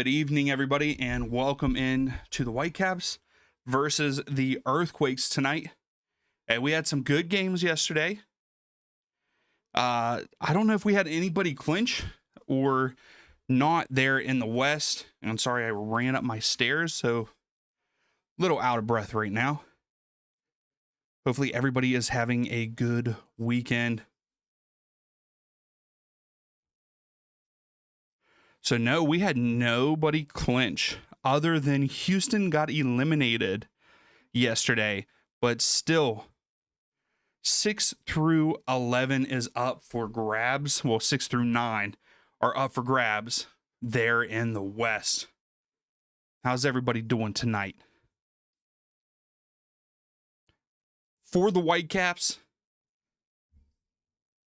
Good evening, everybody, and welcome in to the Whitecaps versus the Earthquakes tonight. And we had some good games yesterday. I don't know if we had anybody clinch or not there in the West. And I'm sorry I ran up my stairs, so a little out of breath right now. Hopefully everybody is having a good weekend. So no, we had nobody clinch other than Houston got eliminated yesterday, but still 6 through 11 is up for grabs. Well, 6 through 9 are up for grabs there in the West. How's everybody doing tonight? For the Whitecaps,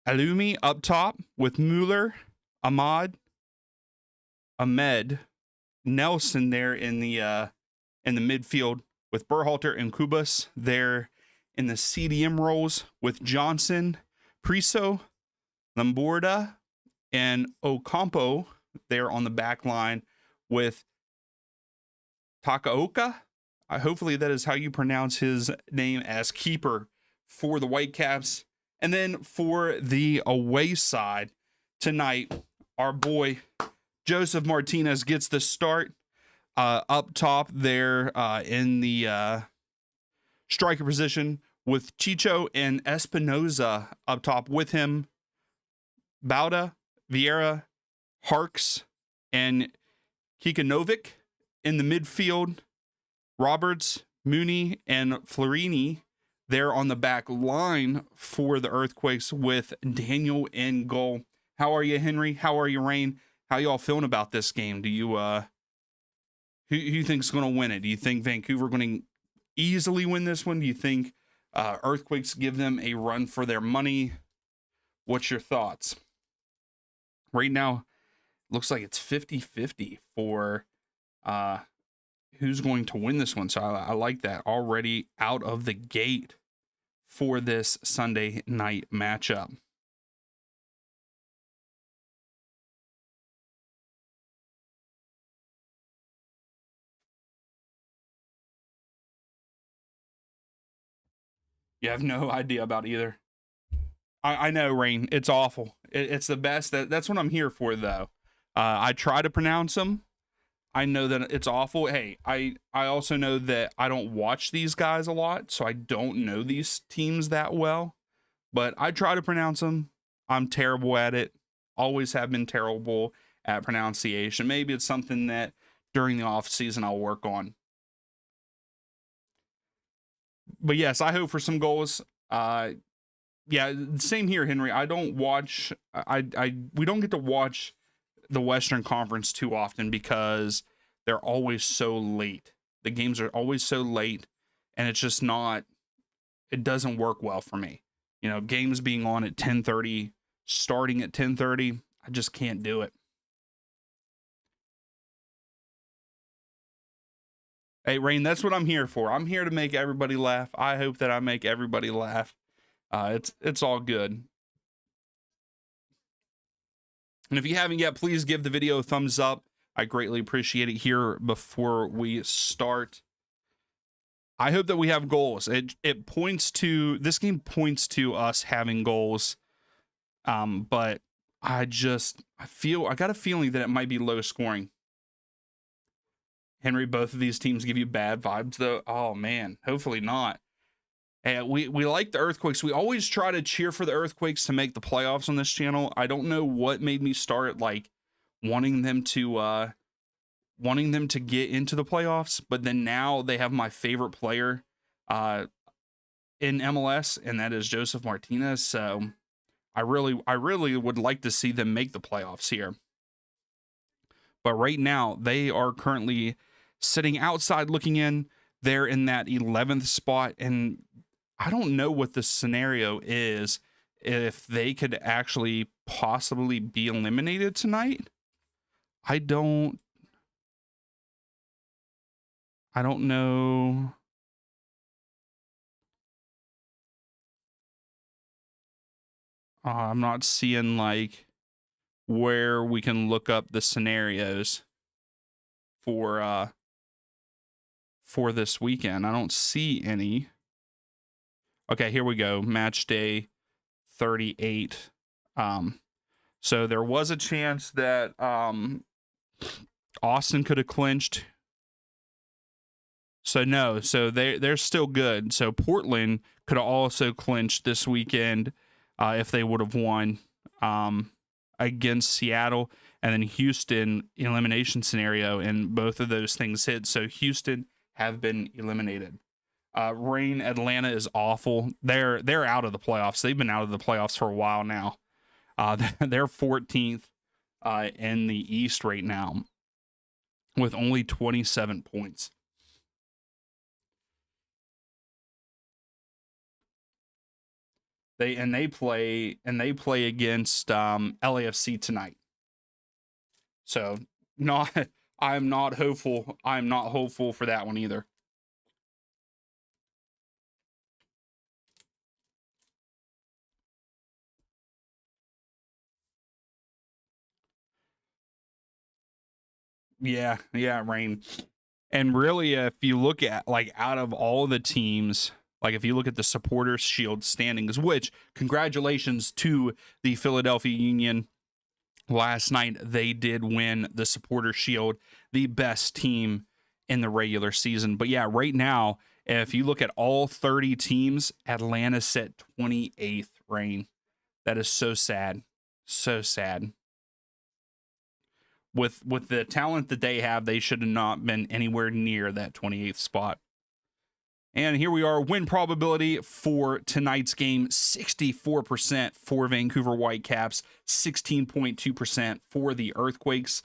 Alumi up top with Mueller, Ahmed, Nelson there in the midfield with Berhalter and Kubas there in the CDM roles with Johnson, Priso, Lamborda, and Ocampo there on the back line with Takaoka. Hopefully that is how you pronounce his name as keeper for the Whitecaps. And then for the away side tonight, our boy Joseph Martinez gets the start up top there in the striker position with Chicho and Espinoza up top with him. Bauda, Vieira, Harks, and Kikanovic in the midfield. Roberts, Mooney, and Florini there on the back line for the Earthquakes with Daniel in goal. How are you, Henry? How are you, Rain? How y'all feeling about this game? Do you who you think's going to win it? Do you think Vancouver going to easily win this one? Do you think Earthquakes give them a run for their money? What's your thoughts? Right now, looks like it's 50-50 for who's going to win this one. So I like that already out of the gate for this Sunday night matchup. You have no idea about either. I know, Rain. It's awful. It's the best. That's what I'm here for, though. I try to pronounce them. I know that it's awful. Hey, I also know that I don't watch these guys a lot, so I don't know these teams that well. But I try to pronounce them. I'm terrible at it. Always have been terrible at pronunciation. Maybe it's something that during the off season I'll work on. But yes, I hope for some goals. Yeah, same here, Henry. I don't watch. We don't get to watch the Western Conference too often because they're always so late. The games are always so late, and it's just not. It doesn't work well for me. You know, games being on at 10:30, starting at 10:30. I just can't do it. Hey, Rain, that's what I'm here for. I'm here to make everybody laugh. I hope that I make everybody laugh. It's all good. And if you haven't yet, please give the video a thumbs up. I greatly appreciate it here before we start. I hope that we have goals. It points to, this game points to us having goals. But I got a feeling that it might be low scoring. Henry, both of these teams give you bad vibes, though. Oh, man. Hopefully not. And we like the Earthquakes. We always try to cheer for the Earthquakes to make the playoffs on this channel. I don't know what made me start, like, wanting them to get into the playoffs. But then now they have my favorite player in MLS, and that is Joseph Martinez. So I really would like to see them make the playoffs here. But right now, they are currently sitting outside looking in. They're in that 11th spot. And I don't know what the scenario is if they could actually possibly be eliminated tonight. I don't know. I'm not seeing like where we can look up the scenarios. for this weekend. I don't see any. Okay, here we go. Match day 38. So there was a chance that Austin could have clinched. So no, so they're still good. So Portland could have also clinched this weekend if they would have won against Seattle, and then Houston elimination scenario, and both of those things hit. So Houston have been eliminated. Rain, Atlanta is awful. They're out of the playoffs. They've been out of the playoffs for a while now. They're 14th in the East right now with only 27 points. They play against LAFC tonight. So I'm not hopeful. I'm not hopeful for that one either. Yeah, Rain. And really, if you look at, like, out of all the teams, like if you look at the Supporters Shield standings, which congratulations to the Philadelphia Union. Last night, they did win the Supporters Shield, the best team in the regular season. But yeah, right now, if you look at all 30 teams, Atlanta set 28th, Rain. That is so sad. So sad. With the talent that they have, they should have not been anywhere near that 28th spot. And here we are, win probability for tonight's game, 64% for Vancouver Whitecaps, 16.2% for the Earthquakes,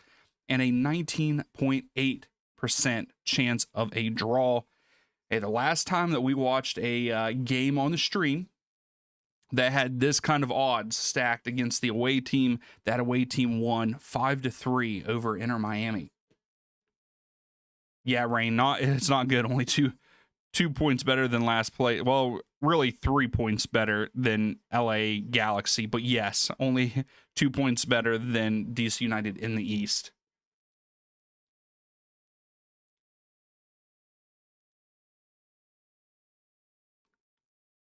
and a 19.8% chance of a draw. Hey, the last time that we watched a game on the stream that had this kind of odds stacked against the away team, that away team won 5-3 over Inter Miami. Yeah, Rain, it's not good. Only two points better than last play. Well, really 3 points better than LA Galaxy, but yes, only 2 points better than DC United in the East.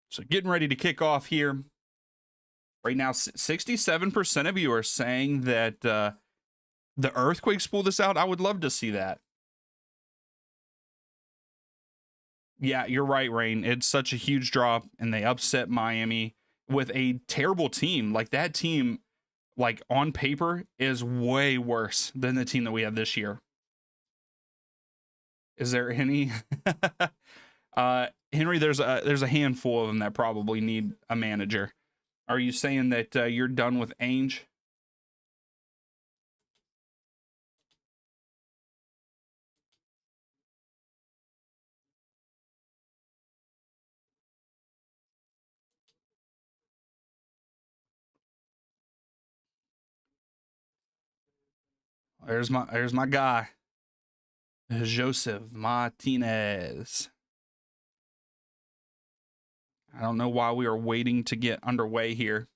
So getting ready to kick off here. Right now, 67% of you are saying that the Earthquakes pull this out. I would love to see that. Yeah, you're right, Rain. It's such a huge drop, and they upset Miami with a terrible team. Like, that team, like, on paper, is way worse than the team that we have this year. Is there any? Henry, there's a handful of them that probably need a manager. Are you saying that you're done with Ainge? There's my guy, Joseph Martinez. I don't know why we are waiting to get underway here.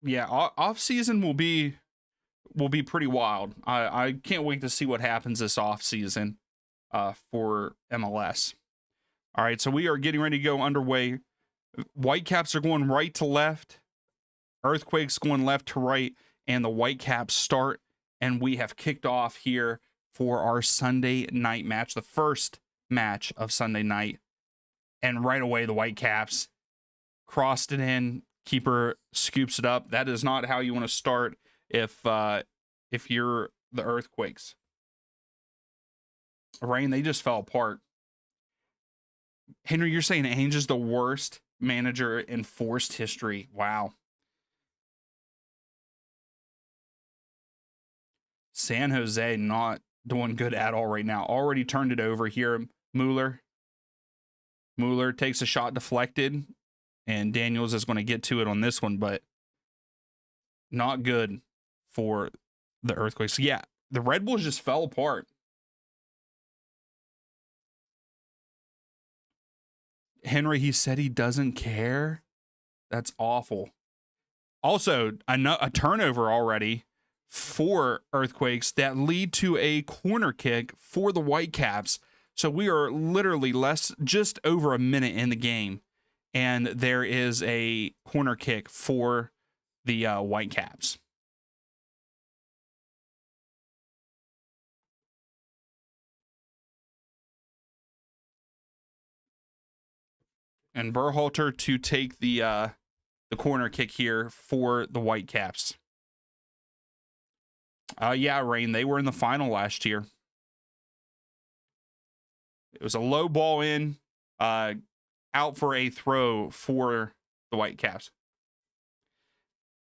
Yeah, off season will be pretty wild. I can't wait to see what happens this off season for MLS. All right, so we are getting ready to go underway. Whitecaps are going right to left, Earthquakes going left to right, and the Whitecaps start. And we have kicked off here for our Sunday night match, the first match of Sunday night. And right away, the Whitecaps crossed it in. Keeper scoops it up. That is not how you want to start if you're the Earthquakes. Rain, they just fell apart. Henry, you're saying Ainge is the worst manager in forced history. Wow. San Jose not doing good at all right now. Already turned it over here. Mueller takes a shot deflected, and Daniels is going to get to it on this one, but not good for the Earthquakes. Yeah, the Red Bulls just fell apart. Henry, he said he doesn't care. That's awful. Also, a turnover already for Earthquakes that lead to a corner kick for the Whitecaps. So we are literally just over a minute in the game, and there is a corner kick for the Whitecaps. And Berhalter to take the corner kick here for the Whitecaps. Yeah, Rain, they were in the final last year. It was a low ball in, out for a throw for the Whitecaps.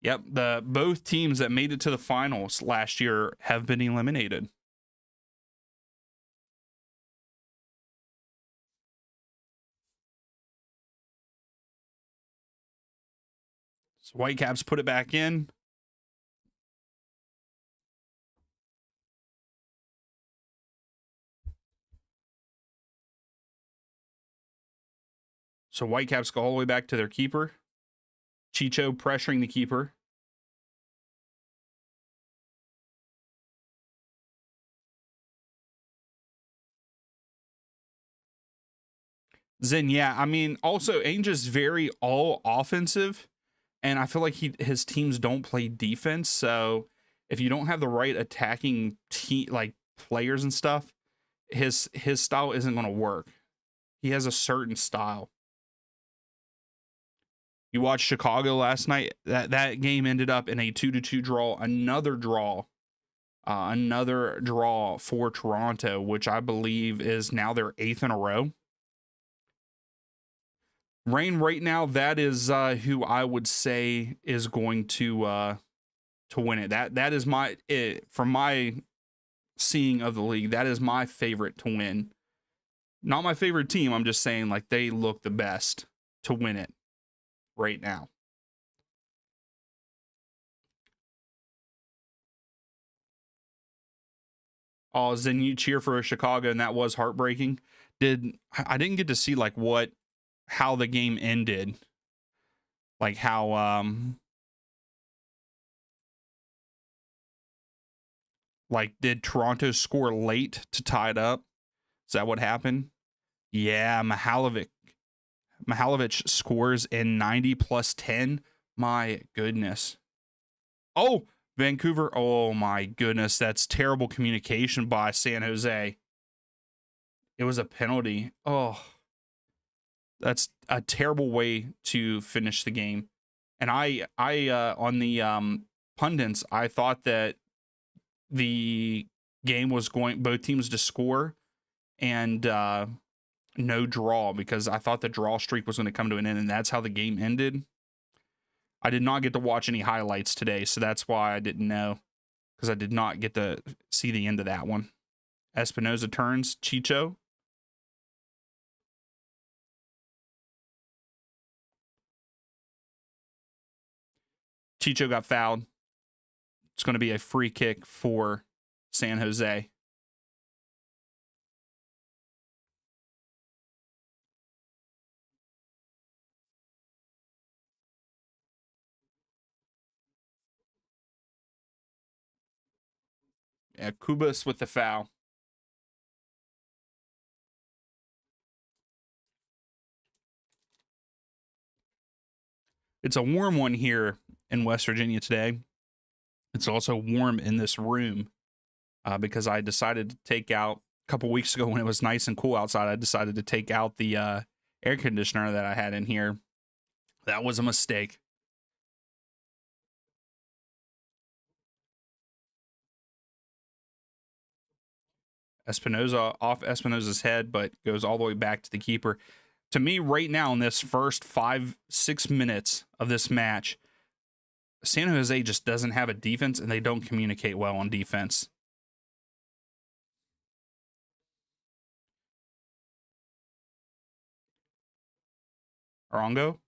Yep, both teams that made it to the finals last year have been eliminated. So Whitecaps put it back in. So Whitecaps go all the way back to their keeper. Chicho pressuring the keeper. Zen, yeah. I mean, also Ainge is very all offensive, and I feel like his teams don't play defense. So if you don't have the right attacking like players and stuff, his style isn't going to work. He has a certain style. You watched Chicago last night. That game ended up in a 2-2 draw. Another draw for Toronto, which I believe is now their 8th in a row. Rain, right now, that is who I would say is going to win it. That is from my seeing of the league, that is my favorite to win. Not my favorite team. I'm just saying, like, they look the best to win it right now. Oh, then you cheer for Chicago, and that was heartbreaking. I didn't get to see like how the game ended, like how like did Toronto score late to tie it up? Is that what happened? Yeah, Mihalovic scores in 90 plus 10. My goodness. Oh, Vancouver. Oh my goodness, that's terrible communication by San Jose. It was a penalty. Oh, that's a terrible way to finish the game. And I on the pundits, I thought that the game was going both teams to score and no draw, because I thought the draw streak was going to come to an end, and that's how the game ended. I did not get to watch any highlights today, so that's why I didn't know, because I did not get to see the end of that one. Espinoza turns Chicho. Chicho got fouled. It's going to be a free kick for San Jose. Yeah, Kubas with the foul. It's a warm one here in West Virginia today. It's also warm in this room because I decided to take out a couple weeks ago when it was nice and cool outside. I decided to take out the air conditioner that I had in here. That was a mistake. Espinoza off Espinoza's head, but goes all the way back to the keeper. To me, right now, in this first 5-6 minutes of this match, San Jose just doesn't have a defense, and they don't communicate well on defense. Arango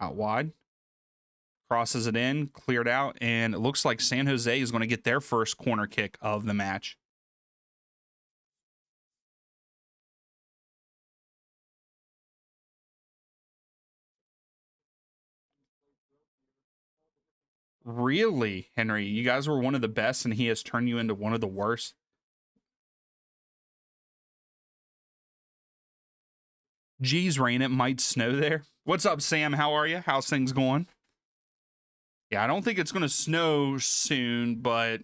out wide, crosses it in, cleared out, and it looks like San Jose is going to get their first corner kick of the match. Really, Henry? You guys were one of the best, and he has turned you into one of the worst? Geez, rain, it might snow there. What's up, Sam? How are you? How's things going? Yeah, I don't think it's going to snow soon, but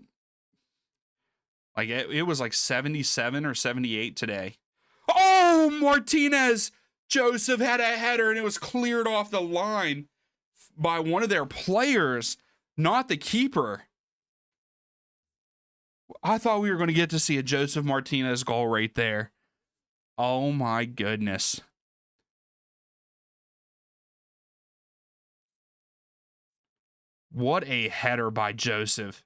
like it was like 77 or 78 today. Oh, Martinez! Joseph had a header and it was cleared off the line by one of their players, not the keeper. I thought we were going to get to see a Joseph Martinez goal right there. Oh my goodness. What a header by Joseph.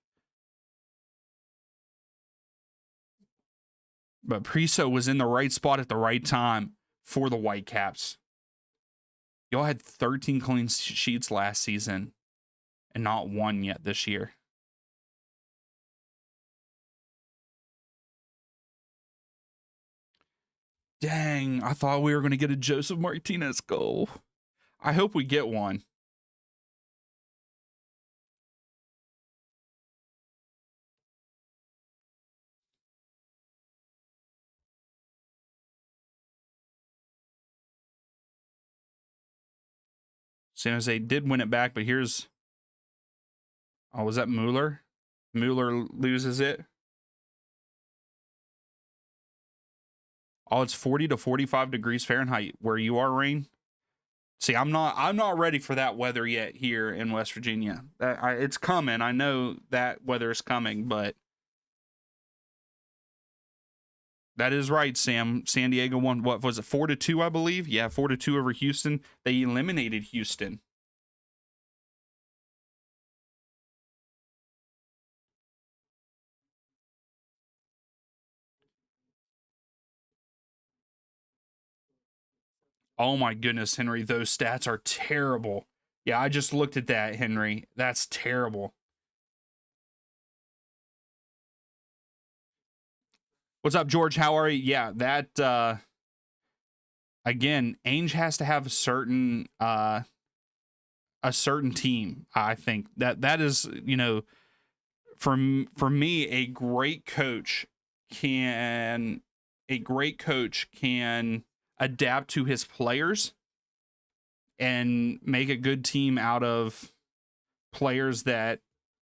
But Priso was in the right spot at the right time for the Whitecaps. Y'all had 13 clean sheets last season and not one yet this year. Dang, I thought we were going to get a Joseph Martinez goal. I hope we get one. San Jose did win it back, but here's... Oh, was that Mueller? Mueller loses it. Oh, it's 40 to 45 degrees Fahrenheit where you are, Rain. See, I'm not ready for that weather yet here in West Virginia. It's coming. I know that weather is coming, but that is right, Sam. San Diego won, what was it, 4-2, I believe? Yeah, 4-2 over Houston. They eliminated Houston. Oh my goodness, Henry, those stats are terrible. Yeah, I just looked at that, Henry. That's terrible. What's up, George? How are you? Yeah, that again, Ainge has to have a certain team. I think that is, you know, for me, a great coach can adapt to his players and make a good team out of players that,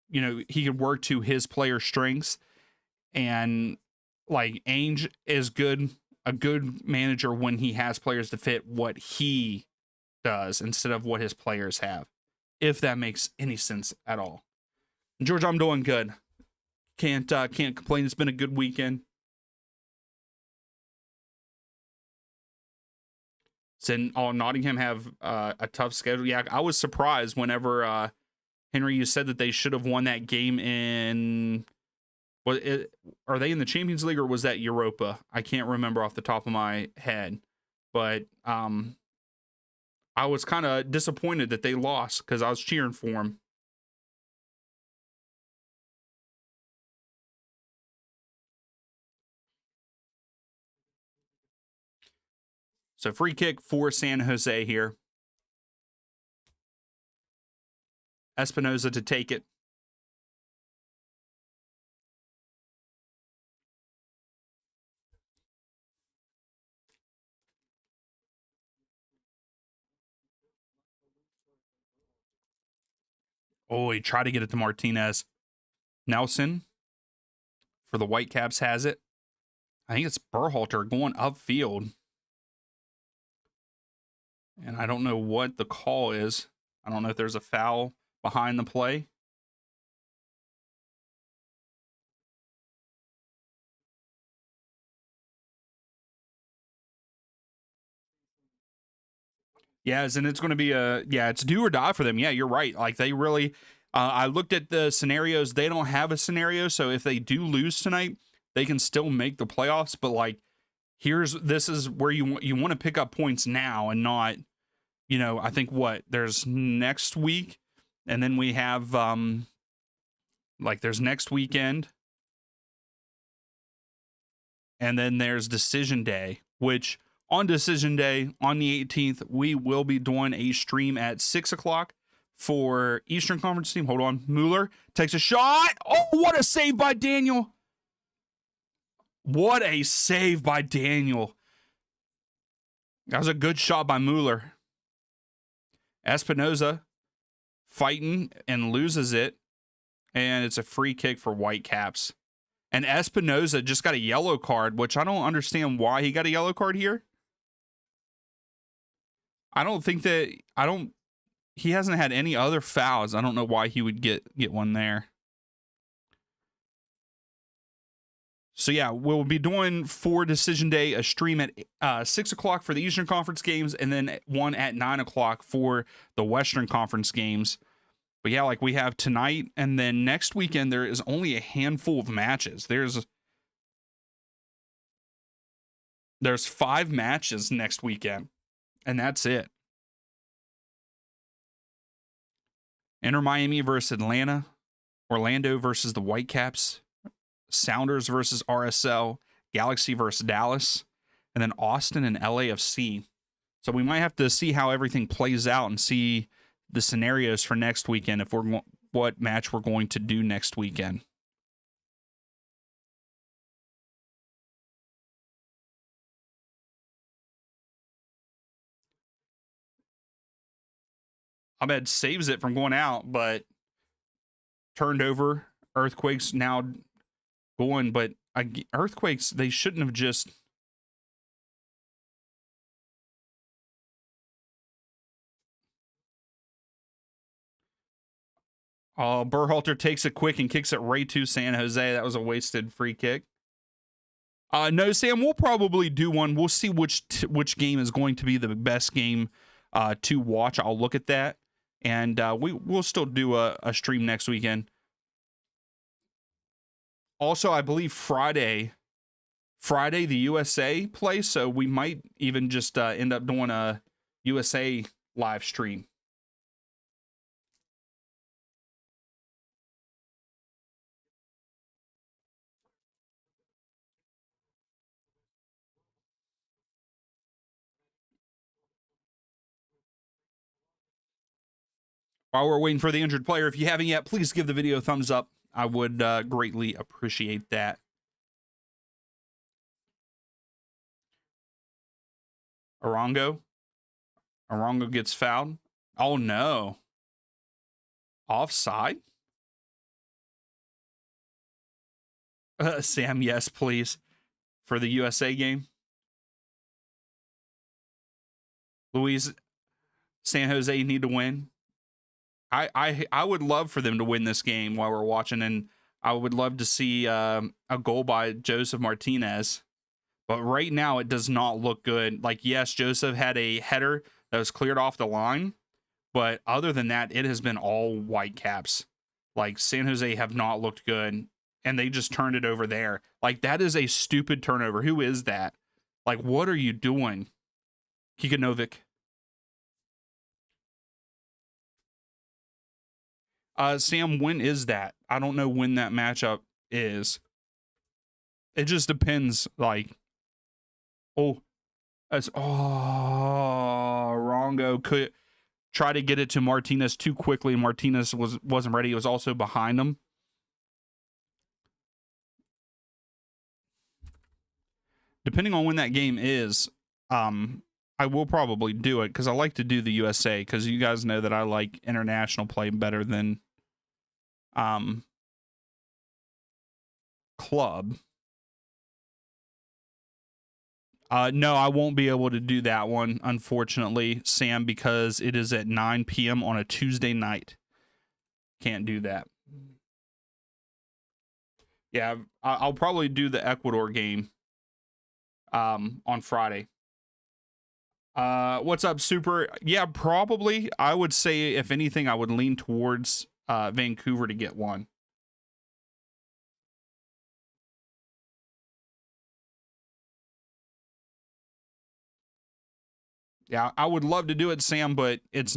you know, he could work to his player strengths. And like Ainge is a good manager when he has players to fit what he does instead of what his players have, if that makes any sense at all. George, I'm doing good. Can't complain. It's been a good weekend. So, Nottingham have a tough schedule. Yeah, I was surprised whenever Henry, you said that they should have won that game in. Are they in the Champions League or was that Europa? I can't remember off the top of my head, but I was kind of disappointed that they lost because I was cheering for them. So free kick for San Jose here. Espinoza to take it. Oh, he tried to get it to Martinez. Nelson for the Whitecaps has it. I think it's Berhalter going upfield. And I don't know what the call is. I don't know if there's a foul behind the play. Yes, and it's going to be it's do or die for them. Yeah, you're right. Like they really, I looked at the scenarios. They don't have a scenario. So if they do lose tonight, they can still make the playoffs. But like, this is where you want to pick up points now and not, you know, I think there's next week and then we have, there's next weekend and then there's decision day, which on decision day on the 18th, we will be doing a stream at 6 o'clock for Eastern Conference team. Hold on. Mueller takes a shot. Oh, what a save by Daniel. What a save by Daniel. That was a good shot by Mueller. Espinoza fighting and loses it. And it's a free kick for Whitecaps. And Espinoza just got a yellow card, which I don't understand why he got a yellow card here. He hasn't had any other fouls. I don't know why he would get one there. So yeah, we'll be doing for Decision Day a stream at 6 o'clock for the Eastern Conference games, and then one at 9 o'clock for the Western Conference games. But yeah, like we have tonight, and then next weekend there is only a handful of matches. There's 5 matches next weekend, and that's it. Inter Miami versus Atlanta, Orlando versus the Whitecaps, Sounders versus RSL, Galaxy versus Dallas, and then Austin and LAFC. So we might have to see how everything plays out and see the scenarios for next weekend, if we're what match we're going to do next weekend. Ahmed saves it from going out, but turned over. Earthquakes now going, but Earthquakes, they shouldn't have just... Berhalter takes it quick and kicks it right to San Jose. That was a wasted free kick. No, Sam, we'll probably do one. We'll see which game is going to be the best game to watch. I'll look at that. And we'll still do a stream next weekend. Also, I believe Friday the USA play, so we might even just end up doing a USA live stream. While we're waiting for the injured player, if you haven't yet, please give the video a thumbs up. I would greatly appreciate that. Arango gets fouled. Oh, no. Offside? Sam, yes, please. For the USA game. Luis, San Jose need to win. I would love for them to win this game while we're watching, and I would love to see a goal by Joseph Martinez. But right now, it does not look good. Like, yes, Joseph had a header that was cleared off the line, but other than that, it has been all Whitecaps. Like, San Jose have not looked good, and they just turned it over there. Like, that is a stupid turnover. Who is that? Like, what are you doing? Kikanovic. Sam, when is that? I don't know when that matchup is. It just depends. Like, Rongo could try to get it to Martinez too quickly. Martinez wasn't ready. He was also behind him. Depending on when that game is, I will probably do it because I like to do the USA, because you guys know that I like international play better than club. No, I won't be able to do that one, unfortunately, Sam, because it is at 9 p.m. on a Tuesday night. Can't do that. Yeah, I'll probably do the Ecuador game on Friday. What's up, Super? Yeah, probably. I would say, if anything, I would lean towards Vancouver to get one. Yeah, I would love to do it, Sam, but it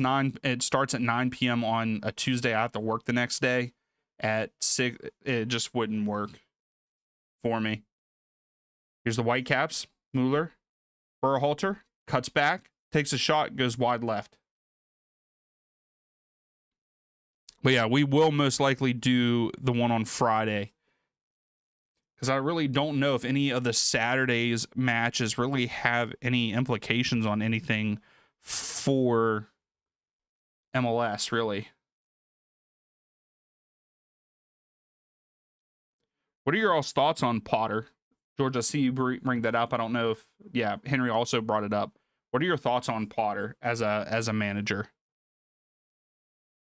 starts at 9 p.m. on a Tuesday. I have to work the next day at 6. It just wouldn't work for me. Here's the Whitecaps. Mueller. Berhalter cuts back, takes a shot, goes wide left. But yeah, we will most likely do the one on Friday, because I really don't know if any of the Saturday's matches really have any implications on anything for MLS, really. What are your all's thoughts on Potter? George, I see you bring that up. I don't know if, yeah, Henry also brought it up. What are your thoughts on Potter as a manager?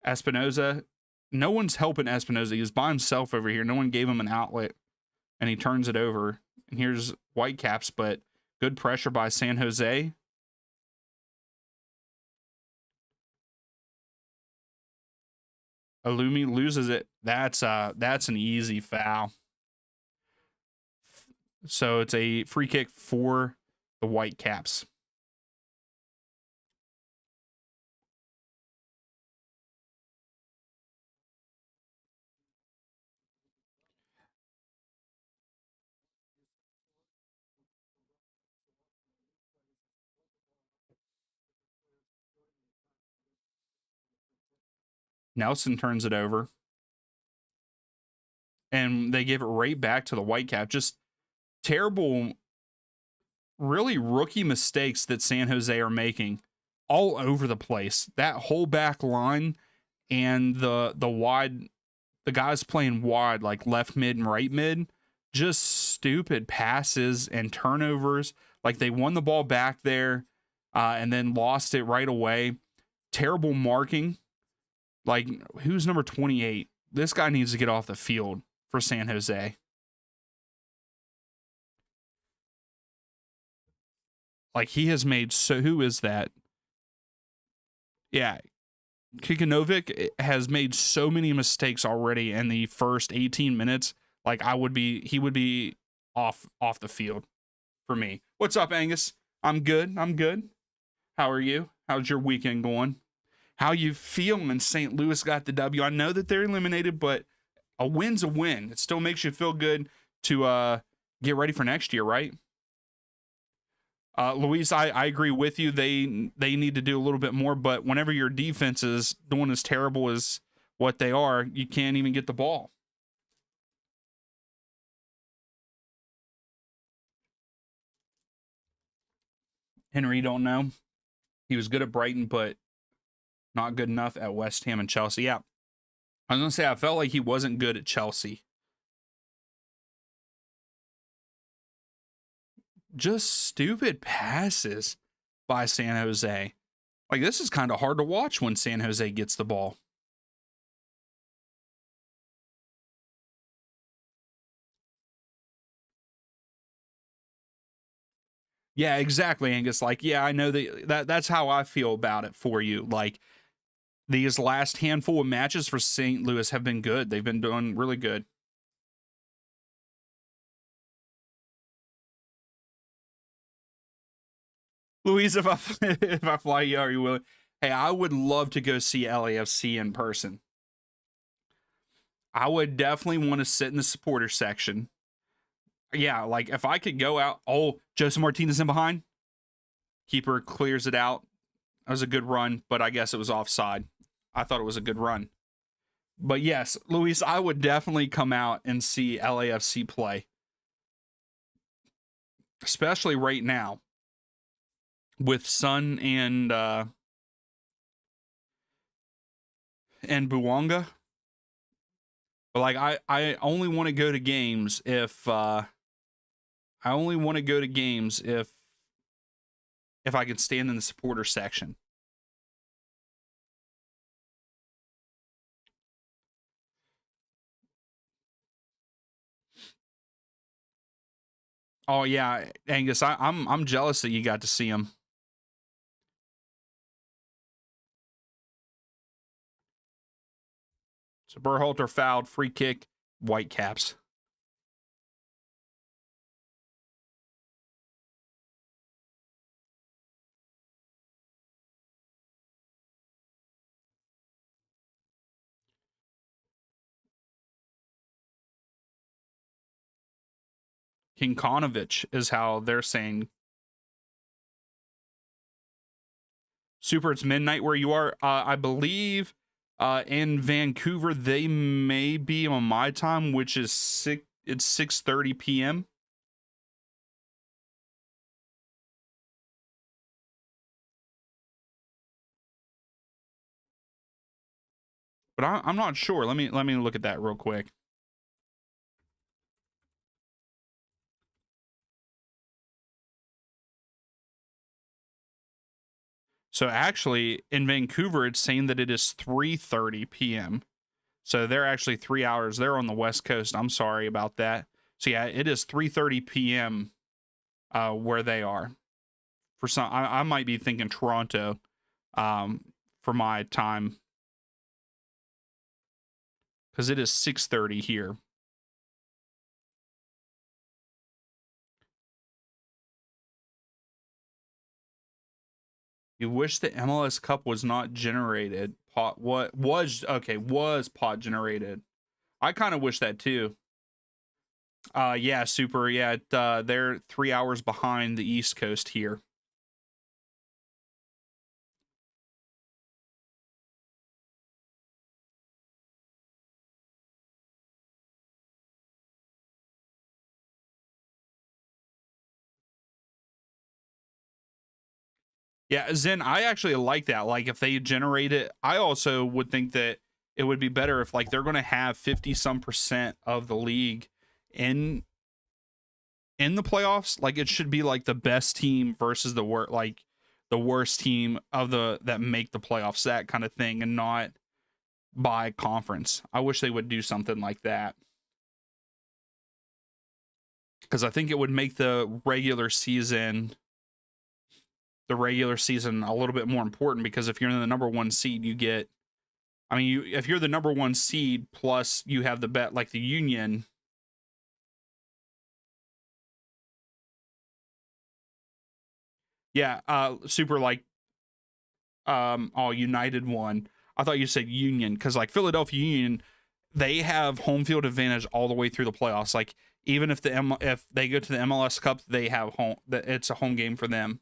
Espinoza, no one's helping Espinoza. He's by himself over here. No one gave him an outlet, and he turns it over. And here's Whitecaps, but good pressure by San Jose. Alumi loses it. That's an easy foul. So it's a free kick for the Whitecaps. Nelson turns it over, and they give it right back to the Whitecap. Just terrible, really rookie mistakes that San Jose are making all over the place. That whole back line and the wide, the guys playing wide, like left mid and right mid, just stupid passes and turnovers. Like they won the ball back there and then lost it right away. Terrible marking. Like, who's number 28? This guy needs to get off the field for San Jose. Like, he has made so. Who is that? Yeah. Kikanovic has made so many mistakes already in the first 18 minutes. Like, he would be off the field for me. What's up, Angus? I'm good. How are you? How's your weekend going? How you feeling? St. Louis got the W. I know that they're eliminated, but a win's a win. It still makes you feel good to get ready for next year, right? Luis, I agree with you. They need to do a little bit more, but whenever your defense is doing as terrible as what they are, you can't even get the ball. Henry, don't know. He was good at Brighton, but not good enough at West Ham and Chelsea. Yeah. I was going to say, I felt like he wasn't good at Chelsea. Just stupid passes by San Jose. Like, this is kind of hard to watch when San Jose gets the ball. Yeah, exactly, Angus. Like, yeah, I know that's how I feel about it for you. Like, these last handful of matches for St. Louis have been good. They've been doing really good. Louise, if I fly you, are you willing? Hey, I would love to go see LAFC in person. I would definitely want to sit in the supporter section. Yeah, like if I could go out. Oh, Joseph Martinez in behind. Keeper clears it out. That was a good run, but I guess it was offside. I thought it was a good run. But yes, Luis, I would definitely come out and see LAFC play. Especially right now with Sun and Buwanga. But like I only want to go to games if I can stand in the supporter section. Oh yeah, Angus, I'm jealous that you got to see him. So Berhalter fouled, free kick, Whitecaps. Kinkonovich is how they're saying. Super, it's midnight where you are. I believe In Vancouver, they may be on my time, which is 6:30 p.m. But I'm not sure. Let me look at that real quick. So actually, in Vancouver, it's saying that it is 3:30 p.m. So they're actually 3 hours. They're on the West Coast. I'm sorry about that. So yeah, it is 3:30 p.m. Where they are. For some, I might be thinking Toronto, for my time, because it is 6:30 here. You wish the MLS Cup was not generated. Was pod generated. I kind of wish that too. Yeah, super. Yeah, they're 3 hours behind the East Coast here. Yeah, Zen, I actually like that. Like, if they generate it, I also would think that it would be better if, like, they're going to have 50 some percent of the league in the playoffs. Like, it should be like the best team versus the worst team of that make the playoffs, that kind of thing, and not by conference. I wish they would do something like that, because I think it would make the regular season a little bit more important, because if you're in the number one seed, you get, I mean, if you're the number one seed plus you have the bet, like the Union. Yeah, super, like, United won. I thought you said Union, because like Philadelphia Union, they have home field advantage all the way through the playoffs. Like, even if if they go to the MLS Cup, they have home. It's a home game for them.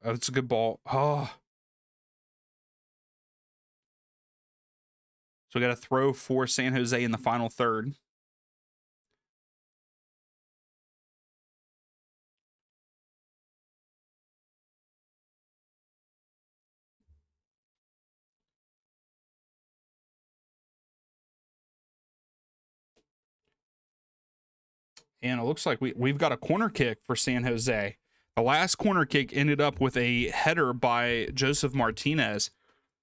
That's a good ball. Oh, so we got to throw for San Jose in the final third. And it looks like we've got a corner kick for San Jose. The last corner kick ended up with a header by Joseph Martinez.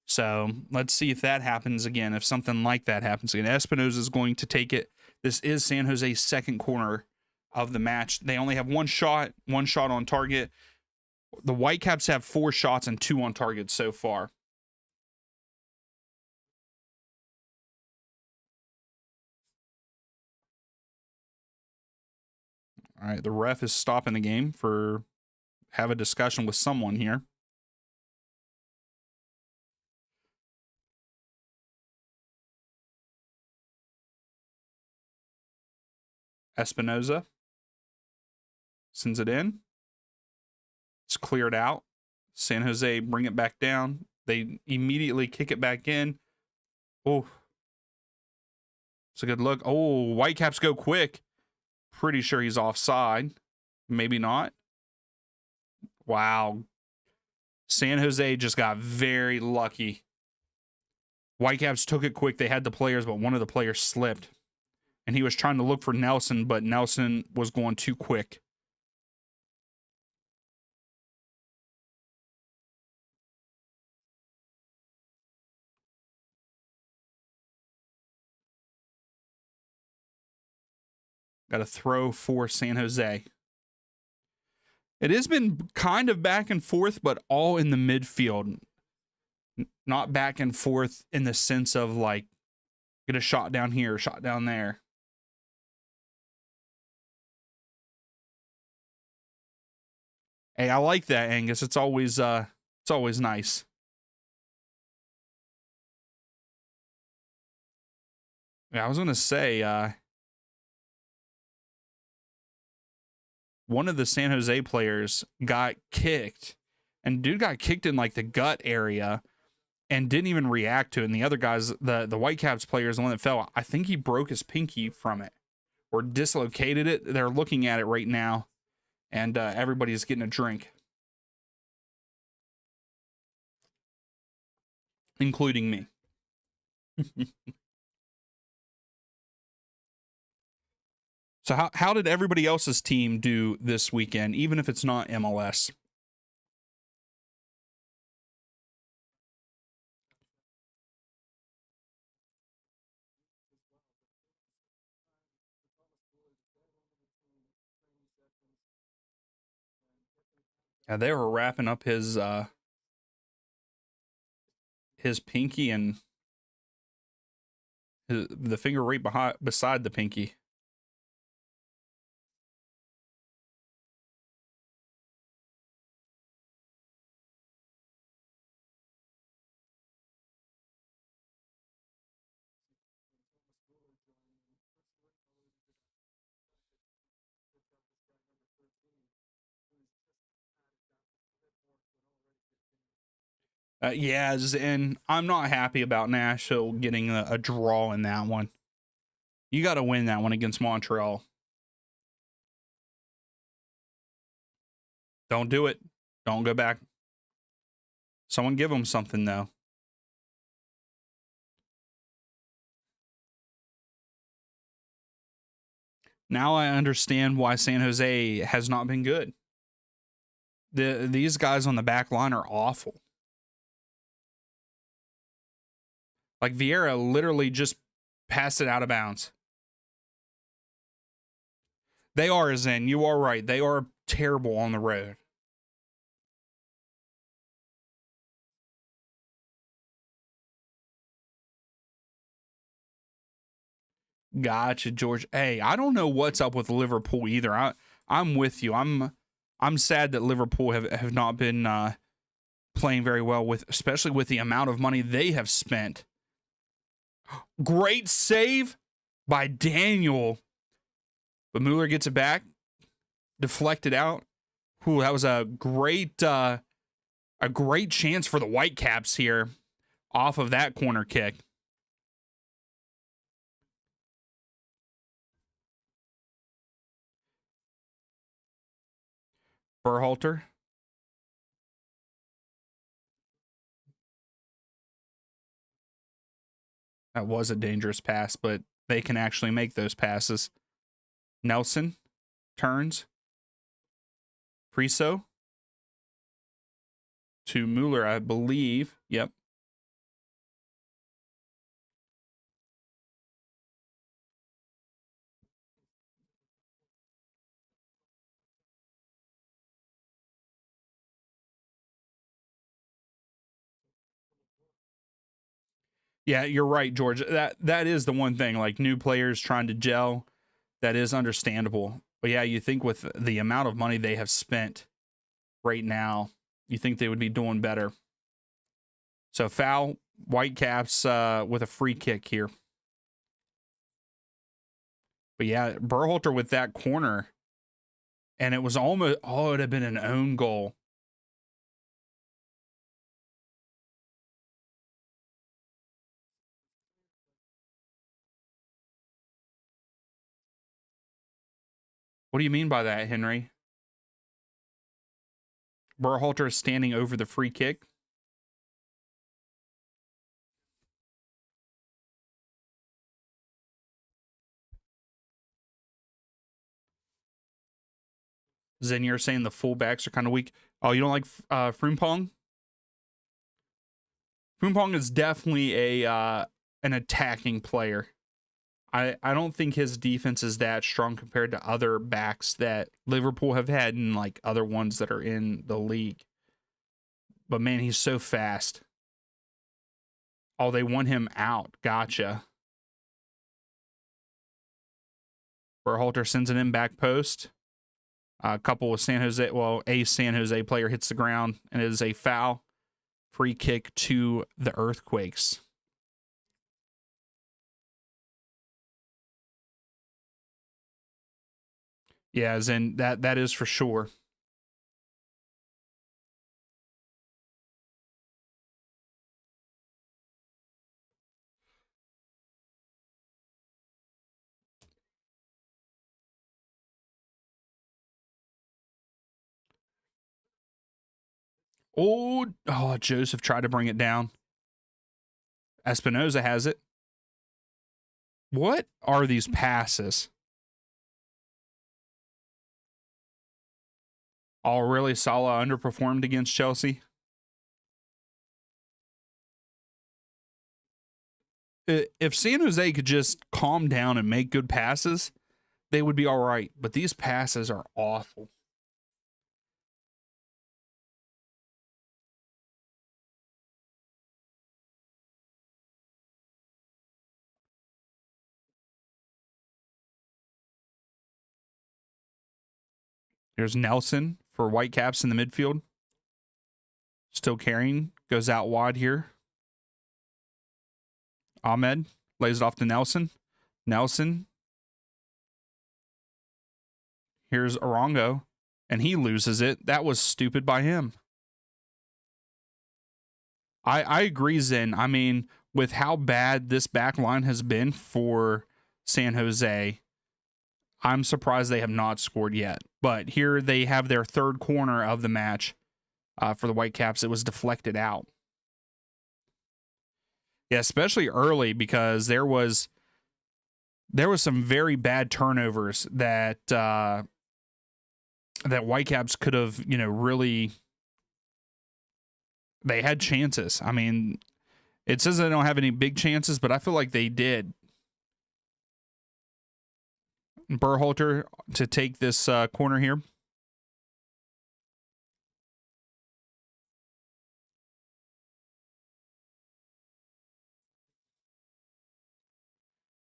So let's see if that happens again, if something like that happens again. Espinoza is going to take it. This is San Jose's second corner of the match. They only have one shot on target. The Whitecaps have 4 shots and 2 on target so far. All right, the ref is stopping the game for have a discussion with someone here. Espinoza sends it in. It's cleared out. San Jose bring it back down. They immediately kick it back in. Oh, it's a good look. Oh, Whitecaps go quick. Pretty sure he's offside. Maybe not. Wow. San Jose just got very lucky. Whitecaps took it quick. They had the players, but one of the players slipped. And he was trying to look for Nelson, but Nelson was going too quick. Got a throw for San Jose. It has been kind of back and forth, but all in the midfield. Not back and forth in the sense of like, get a shot down here, shot down there. Hey, I like that, Angus. It's always nice. Yeah, I was gonna say, one of the San Jose players got kicked, and dude got kicked in like the gut area and didn't even react to it. And the other guys, the Whitecaps player is the one that fell. I think he broke his pinky from it or dislocated it. They're looking at it right now, and everybody's getting a drink, including me. So how did everybody else's team do this weekend, even if it's not MLS? Yeah, they were wrapping up his pinky and the finger right beside the pinky. Yeah, and I'm not happy about Nashville getting a draw in that one. You got to win that one against Montreal. Don't do it. Don't go back. Someone give them something, though. Now I understand why San Jose has not been good. These guys on the back line are awful. Like Vieira literally just passed it out of bounds. They are, Zen. You are right. They are terrible on the road. Gotcha, George. Hey, I don't know what's up with Liverpool either. I'm with you. I'm sad that Liverpool have not been playing very well, especially with the amount of money they have spent. Great save by Daniel. But Mueller gets it back. Deflected out. Ooh, that was a great chance for the Whitecaps here off of that corner kick. Berhalter. That was a dangerous pass, but they can actually make those passes. Nelson turns. Priso to Mueller, I believe. Yep. Yeah, you're right, George. That is the one thing. Like new players trying to gel, that is understandable. But yeah, you think with the amount of money they have spent right now, you think they would be doing better. So foul, Whitecaps with a free kick here. But yeah, Berhalter with that corner, and it was almost, it would have been an own goal. What do you mean by that, Henry? Berhalter is standing over the free kick. Zen, you're saying the fullbacks are kind of weak. Oh, you don't like Frimpong? Frimpong is definitely an attacking player. I don't think his defense is that strong compared to other backs that Liverpool have had and like other ones that are in the league. But man, he's so fast. Oh, they want him out. Gotcha. Berhalter sends it in back post. A couple of San Jose, well, a San Jose player hits the ground, and it is a foul. Free kick to the Earthquakes. Yeah, as in that is for sure. Oh, Joseph tried to bring it down. Espinoza has it. What are these passes? Oh, really? Salah underperformed against Chelsea. If San Jose could just calm down and make good passes, they would be all right. But these passes are awful. Here's Nelson for Whitecaps in the midfield. Still carrying. Goes out wide here. Ahmed lays it off to Nelson. Nelson. Here's Arango. And he loses it. That was stupid by him. I agree, Zen. I mean, with how bad this back line has been for San Jose, I'm surprised they have not scored yet. But here they have their third corner of the match for the Whitecaps. It was deflected out. Yeah, especially early, because there was some very bad turnovers that Whitecaps could have, really. They had chances. I mean, it says they don't have any big chances, but I feel like they did. Berhalter to take this corner here.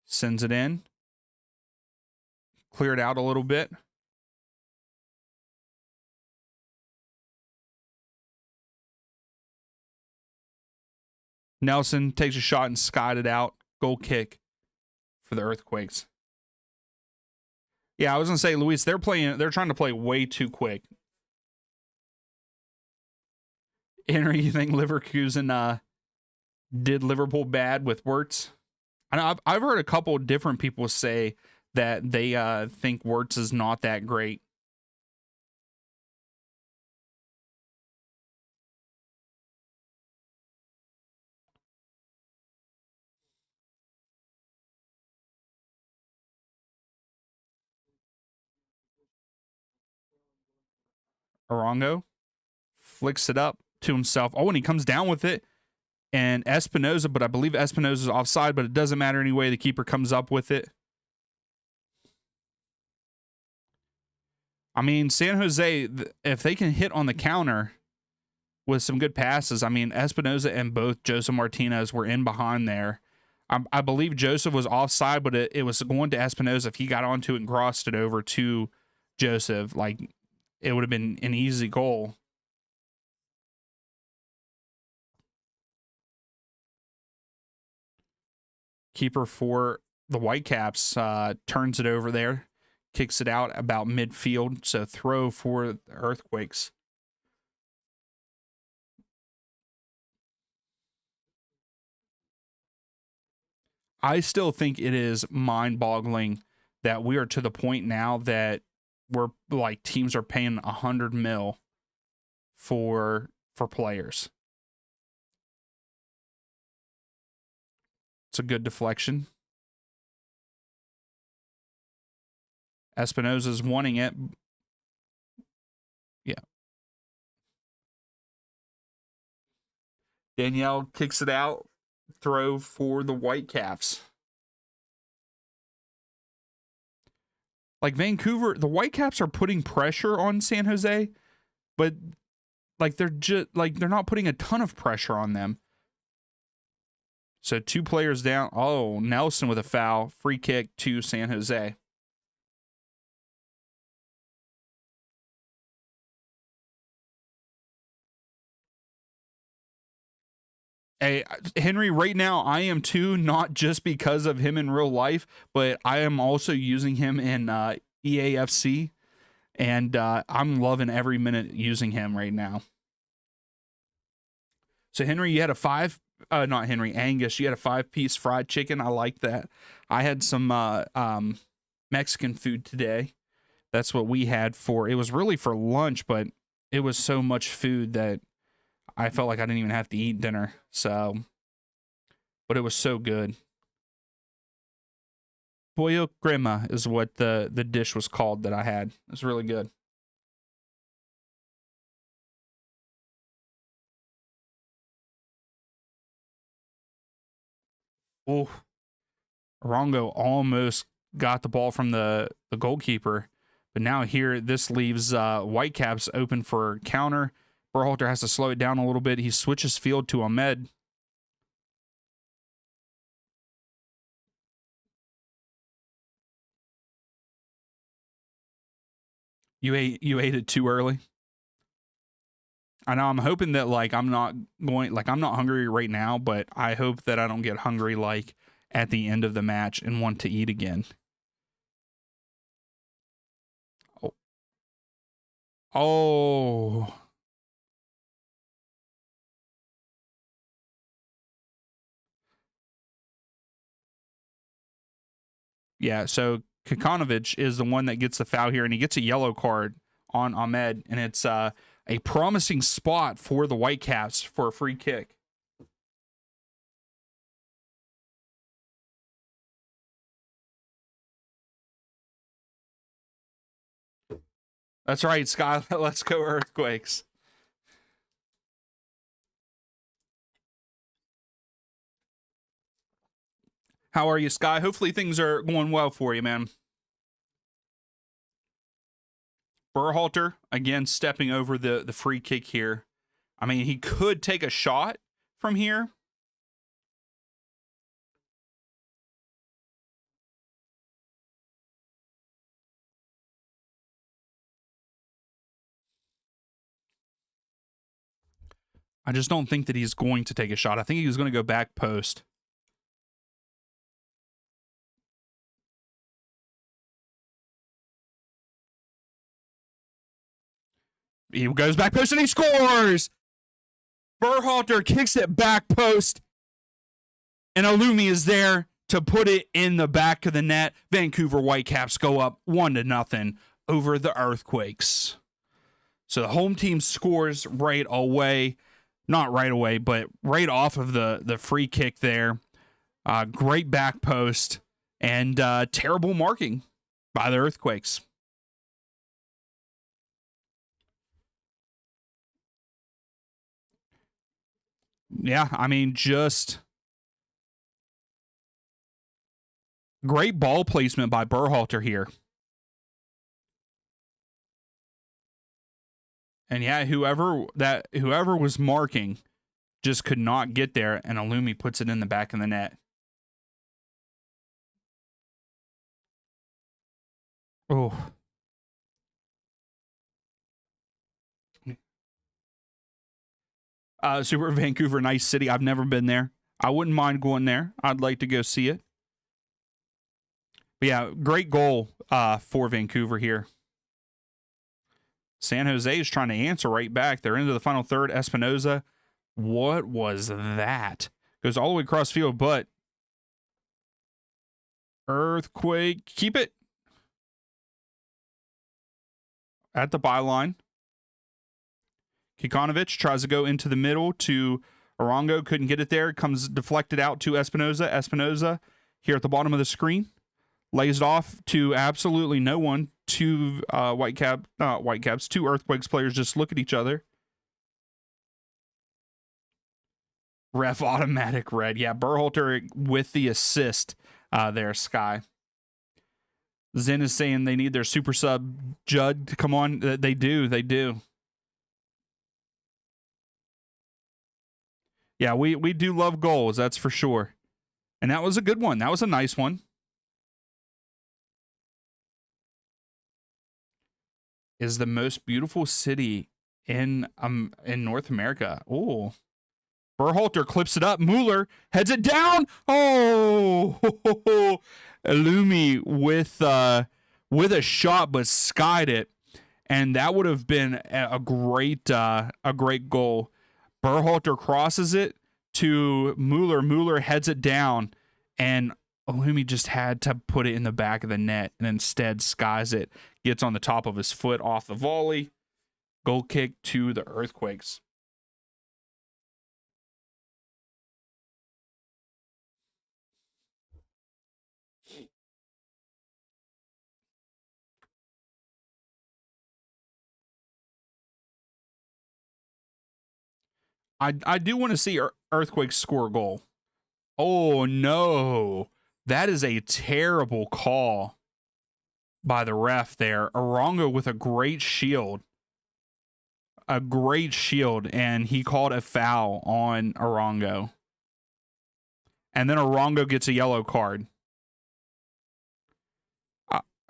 Sends it in. Cleared out a little bit. Nelson takes a shot and skied it out. Goal kick for the Earthquakes. Yeah, I was going to say, Luis, they're trying to play way too quick. Henry, you think Leverkusen did Liverpool bad with Wirtz? I know I've heard a couple different people say that they think Wirtz is not that great. Arango flicks it up to himself. Oh, and he comes down with it. And Espinoza, but I believe Espinoza's offside, but it doesn't matter anyway. The keeper comes up with it. I mean, San Jose, if they can hit on the counter with some good passes, I mean, Espinoza and both Joseph Martinez were in behind there. I believe Joseph was offside, but it was going to Espinoza. If he got onto it and crossed it over to Joseph, like, it would have been an easy goal. Keeper for the Whitecaps turns it over there, kicks it out about midfield. So throw for the Earthquakes. I still think it is mind-boggling that we are to the point now that we're like teams are paying $100 million for players. It's a good deflection. Espinoza's wanting it. Yeah. Danielle kicks it out. Throw for the Whitecaps. Like Vancouver, the Whitecaps are putting pressure on San Jose, but like they're not putting a ton of pressure on them. So 2 players down. Oh, Nelson with a foul. Free kick to San Jose. Hey, Henry, right now I am too, not just because of him in real life, but I am also using him in EAFC. and I'm loving every minute using him right now. So Henry, you had a not Henry, Angus, you had a 5-piece fried chicken. I like that. I had some Mexican food today. That's what we had it was really for lunch, but it was so much food that I felt like I didn't even have to eat dinner. So, but it was so good. Pollo crema is what the dish was called that I had. It was really good. Oh, Rongo almost got the ball from the goalkeeper, but now here this leaves Whitecaps open for counter. Berhalter has to slow it down a little bit. He switches field to Ahmed. You ate it too early. I know. I'm hoping that I'm not hungry right now, but I hope that I don't get hungry at the end of the match and want to eat again. Oh. Yeah, so Kikanovic is the one that gets the foul here, and he gets a yellow card on Ahmed, and it's a promising spot for the Whitecaps for a free kick. That's right, Sky. Let's go Earthquakes. How are you, Sky? Hopefully things are going well for you, man. Berhalter, again, stepping over the free kick here. I mean, he could take a shot from here. I just don't think that he's going to take a shot. I think he was going to go back post. He goes back post and he scores! Berhalter kicks it back post, and Alumi is there to put it in the back of the net. Vancouver Whitecaps go up 1-0 over the Earthquakes. So the home team scores right away. Not right away, but right off of the free kick there. Great back post and terrible marking by the Earthquakes. Yeah, I mean, just great ball placement by Berhalter here. And yeah, whoever was marking just could not get there, and Alumi puts it in the back of the net. Oh. Super Vancouver, nice city. I've never been there. I wouldn't mind going there. I'd like to go see it. But yeah, great goal for Vancouver here. San Jose is trying to answer right back. They're into the final third. Espinoza, what was that? Goes all the way across field, but Earthquake, keep it at the byline. Kikanovic tries to go into the middle to Arango. Couldn't get it there. Comes deflected out to Espinoza. Espinoza here at the bottom of the screen. Lays it off to absolutely no one. Two Whitecaps, two Earthquakes players just look at each other. Ref automatic red. Yeah, Berhalter with the assist there, Sky. Zen is saying they need their super sub Judd to come on. They do. They do. Yeah, we do love goals, that's for sure. And that was a good one. That was a nice one. Is the most beautiful city in North America. Oh. Berhalter clips it up. Mueller heads it down. Oh, Alumi with a shot, but skied it. and that would have been a great goal. Berhalter crosses it to Mueller. Mueller heads it down, and Olumi just had to put it in the back of the net, and instead skies it, gets on the top of his foot off the volley. Goal kick to the Earthquakes. I do want to see Earthquakes score a goal. Oh, no. That is a terrible call by the ref there. Arongo with a great shield. And he called a foul on Arongo. And then Arongo gets a yellow card.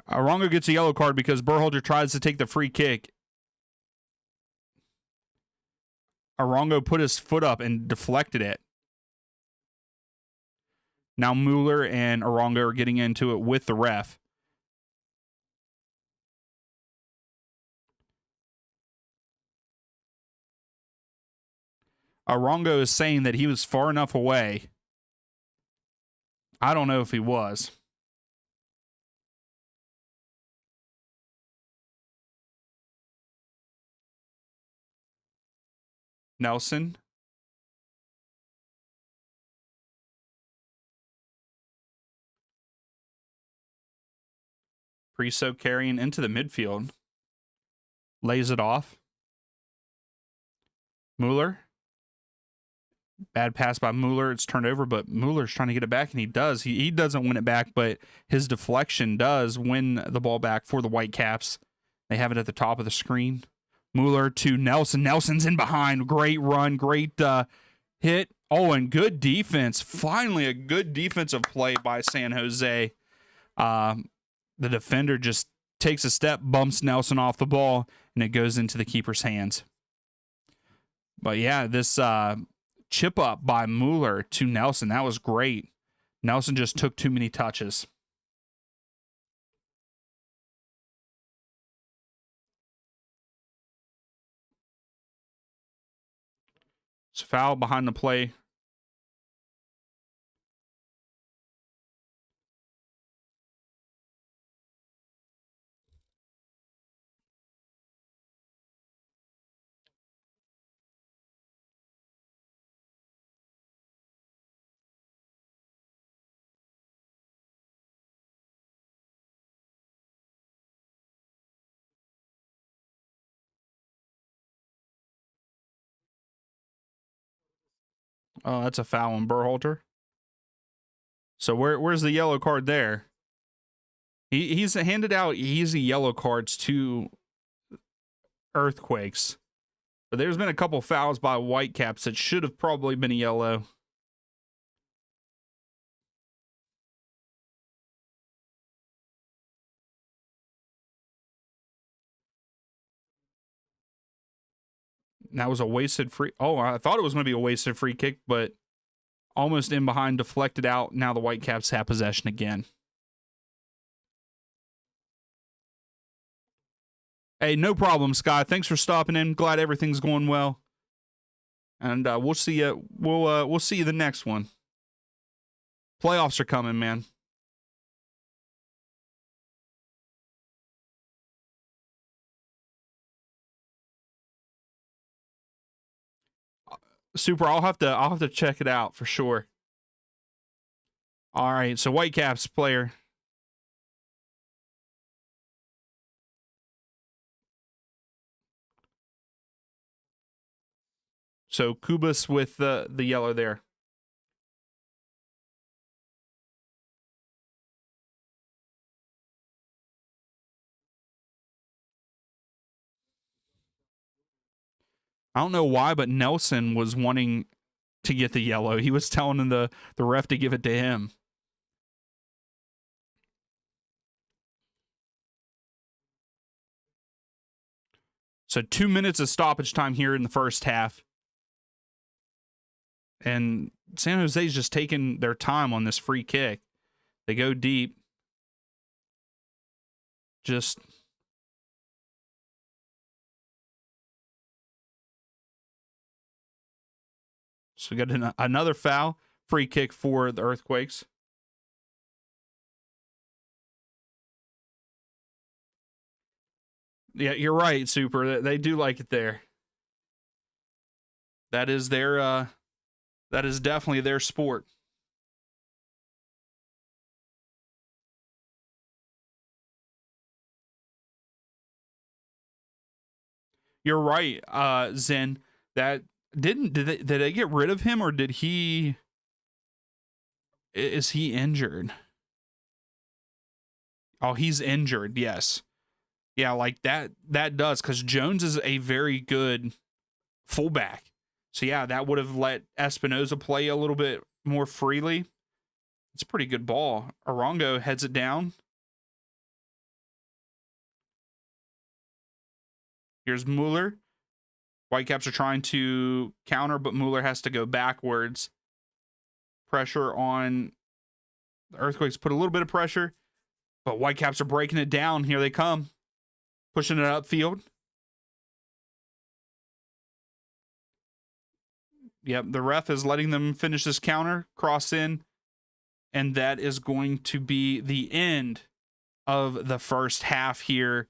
Arongo gets a yellow card because Berhalter tries to take the free kick. Arongo put his foot up and deflected it. Now Mueller and Arongo are getting into it with the ref. Arongo is saying that he was far enough away. I don't know if he was. Nelson. Priso carrying into the midfield. Lays it off. Mueller. Bad pass by Mueller. It's turned over, but Mueller's trying to get it back, and he does. He doesn't win it back, but his deflection does win the ball back for the Whitecaps. They have it at the top of the screen. Mueller to Nelson. Nelson's in behind. Great run. Great hit. Oh, and good defense. Finally, a good defensive play by San Jose. The defender just takes a step, bumps Nelson off the ball, and it goes into the keeper's hands. But yeah, this chip up by Mueller to Nelson, that was great. Nelson just took too many touches. It's a foul behind the play. Oh, that's a foul on Berhalter. So where's the yellow card there? He's handed out easy yellow cards to Earthquakes. But there's been a couple fouls by Whitecaps that should have probably been a yellow. And that was a wasted free. Oh, I thought it was going to be a wasted free kick, but almost in behind, deflected out. Now the Whitecaps have possession again. Hey, no problem, Sky. Thanks for stopping in. Glad everything's going well. And we'll see you. We'll see you the next one. Playoffs are coming, man. Super. I'll have to check it out for sure. All right. So Whitecaps player. So Kubas with the yellow there. I don't know why, but Nelson was wanting to get the yellow. He was telling the ref to give it to him. So 2 minutes of stoppage time here in the first half. And San Jose's just taking their time on this free kick. They go deep. Just So we got another foul. Free kick for the Earthquakes. Yeah, you're right, Super. They do like it there. That is their that is definitely their sport. You're right, Zen. That did they get rid of him, or did he is he injured? Oh, he's injured. Yes. Yeah, like that does, cuz Jones is a very good fullback. So yeah, that would have let Espinoza play a little bit more freely. It's a pretty good ball. Arango heads it down. Here's Mueller. Whitecaps are trying to counter, but Mueller has to go backwards. Pressure on the Earthquakes, put a little bit of pressure, but Whitecaps are breaking it down. Here they come, pushing it upfield. Yep, the ref is letting them finish this counter, cross in, and that is going to be the end of the first half here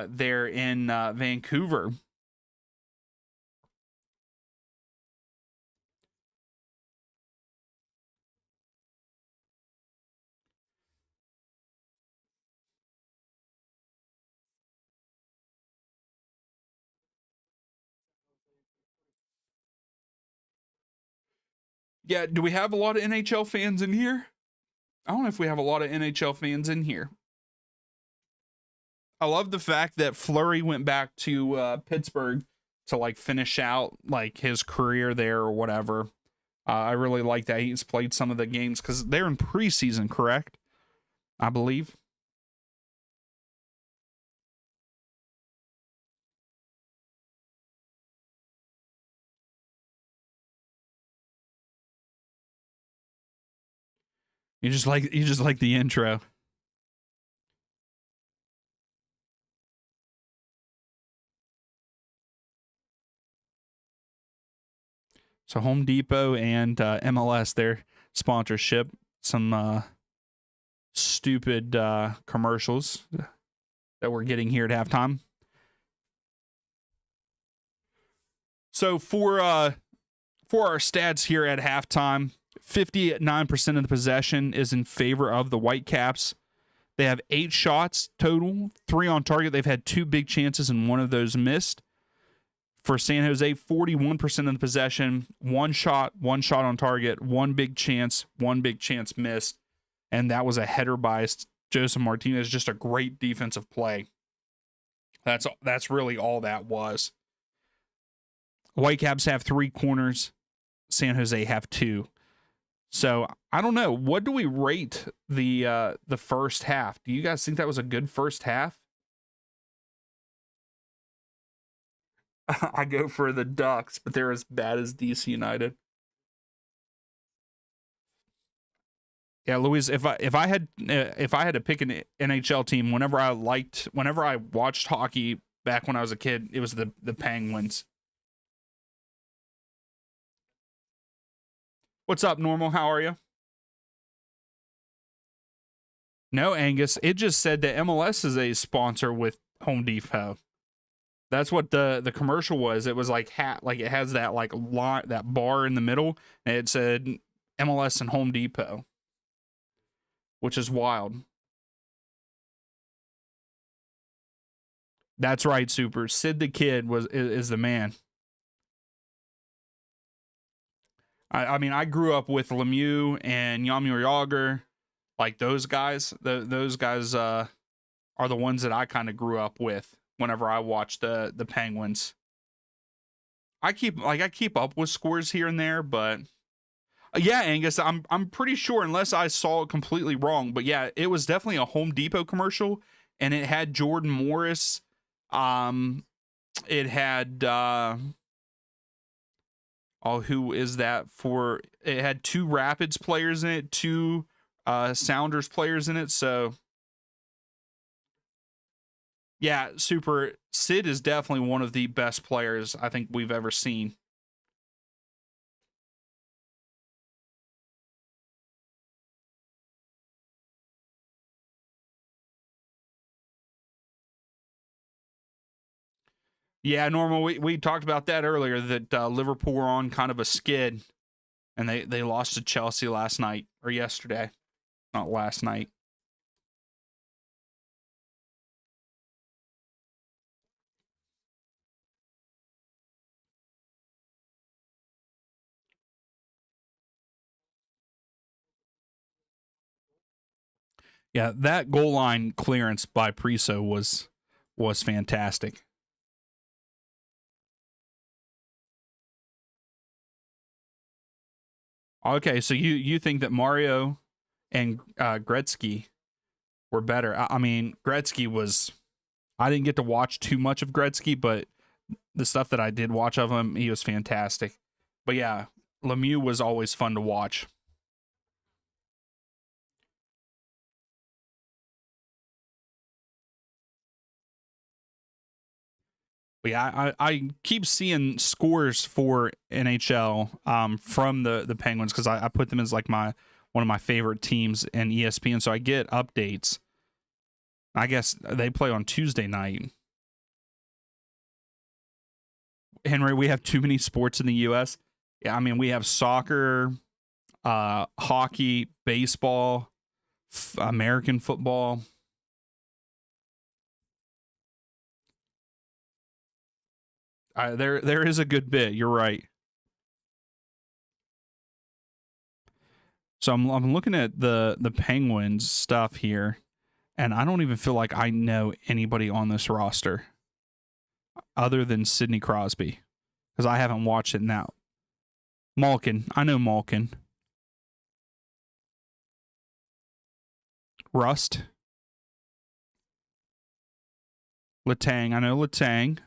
there in Vancouver. Yeah, do we have a lot of NHL fans in here? I don't know if we have a lot of NHL fans in here. I love the fact that Fleury went back to Pittsburgh to like finish out like his career there or whatever. I really like that he's played some of the games because they're in preseason, correct? I believe. You just like the intro. So Home Depot and MLS, their sponsorship, some stupid commercials that we're getting here at halftime. So for our stats here at halftime, 59% of the possession is in favor of the Whitecaps. They have 8 shots total, 3 on target. They've had 2 big chances and one of those missed. For San Jose, 41% of the possession, 1 shot on target, 1 big chance missed. And that was a header by Joseph Martinez. Just a great defensive play. That's really all that was. Whitecaps have 3 corners. San Jose have 2. So I don't know. What do we rate the first half? Do you guys think that was a good first half? I go for the Ducks, but they're as bad as DC United. Yeah, Luis, if I had to pick an NHL team, whenever I watched hockey back when I was a kid, it was the Penguins. What's up, Normal? How are you? No, Angus. It just said that MLS is a sponsor with Home Depot. That's what the commercial was. It was like like it has that like line, that bar in the middle, and it said MLS and Home Depot, which is wild. That's right, Super. Sid the Kid is the man. I mean, I grew up with Lemieux and Yamir Yager, like those guys. Those guys are the ones that I kind of grew up with whenever I watched the Penguins. I keep up with scores here and there, but yeah, Angus, I'm pretty sure unless I saw it completely wrong, but yeah, it was definitely a Home Depot commercial, and it had Jordan Morris. It had who is that for? It had 2 Rapids players in it, 2 Sounders players in it. So yeah, Super Sid is definitely one of the best players I think we've ever seen. Yeah, Normal. We talked about that earlier. That Liverpool were on kind of a skid, and they lost to Chelsea last night or yesterday, not last night. Yeah, that goal line clearance by Priso was fantastic. Okay, so you think that Mario and Gretzky were better? I mean, Gretzky was. I didn't get to watch too much of Gretzky, but the stuff that I did watch of him, he was fantastic. But yeah, Lemieux was always fun to watch. But yeah, I keep seeing scores for NHL from the Penguins because I put them as like one of my favorite teams in ESPN, so I get updates. I guess they play on Tuesday night. Henry, we have too many sports in the U.S. Yeah, I mean we have soccer, hockey, baseball, American football. There is a good bit. You're right. So I'm looking at the Penguins stuff here, and I don't even feel like I know anybody on this roster other than Sidney Crosby because I haven't watched it now. Malkin, I know Malkin. Rust, Letang, I know Letang.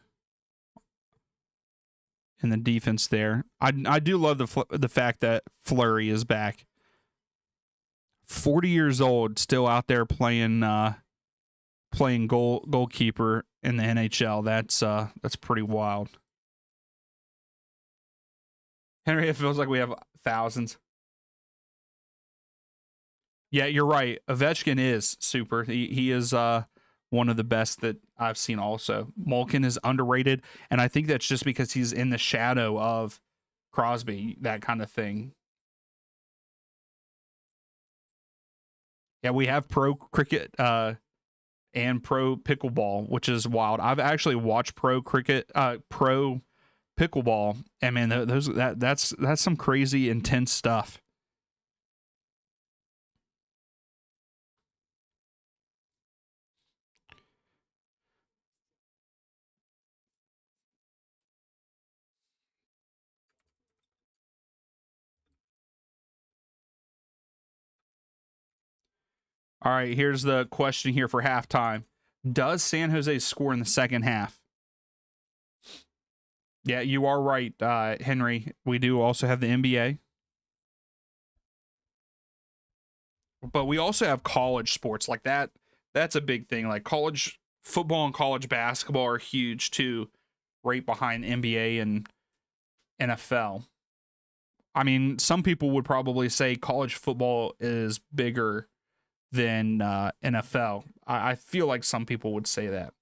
In the defense there, I do love the fact that Fleury is back. 40 years old, still out there playing goalkeeper in the NHL. That's pretty wild. Henry, it feels like we have thousands. Yeah, you're right. Ovechkin is super. He is one of the best that I've seen also. Malkin is underrated, and I think that's just because he's in the shadow of Crosby, that kind of thing. Yeah, we have pro cricket and pro pickleball, which is wild. I've actually watched pro cricket, pro pickleball, and man, that's some crazy intense stuff. All right, here's the question here for halftime. Does San Jose score in the second half? Yeah, you are right, Henry. We do also have the NBA, but we also have college sports like that. That's a big thing. Like college football and college basketball are huge too, right behind NBA and NFL. I mean, some people would probably say college football is bigger than NFL. I feel like some people would say that.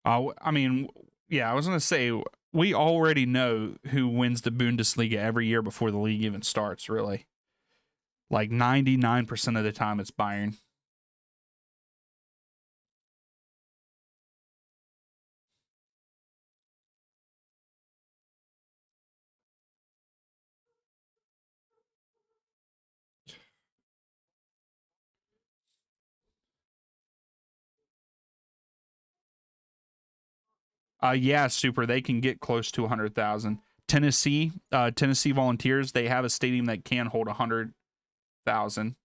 I mean, yeah, I was going to say we already know who wins the Bundesliga every year before the league even starts, really. Like 99% of the time it's Bayern. Yeah, super. They can get close to 100,000. Tennessee Volunteers, they have a stadium that can hold 100,000.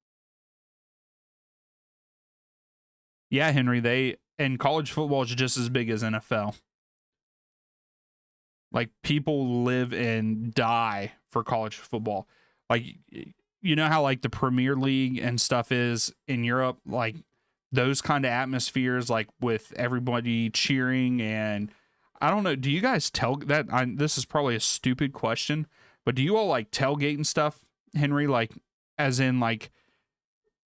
Yeah, Henry, they and college football is just as big as NFL. Like people live and die for college football. Like you know how like the Premier League and stuff is in Europe, like those kind of atmospheres, like with everybody cheering and I don't know. Do you guys tell that? This is probably a stupid question, but do you all like tailgate and stuff, Henry? Like, as in like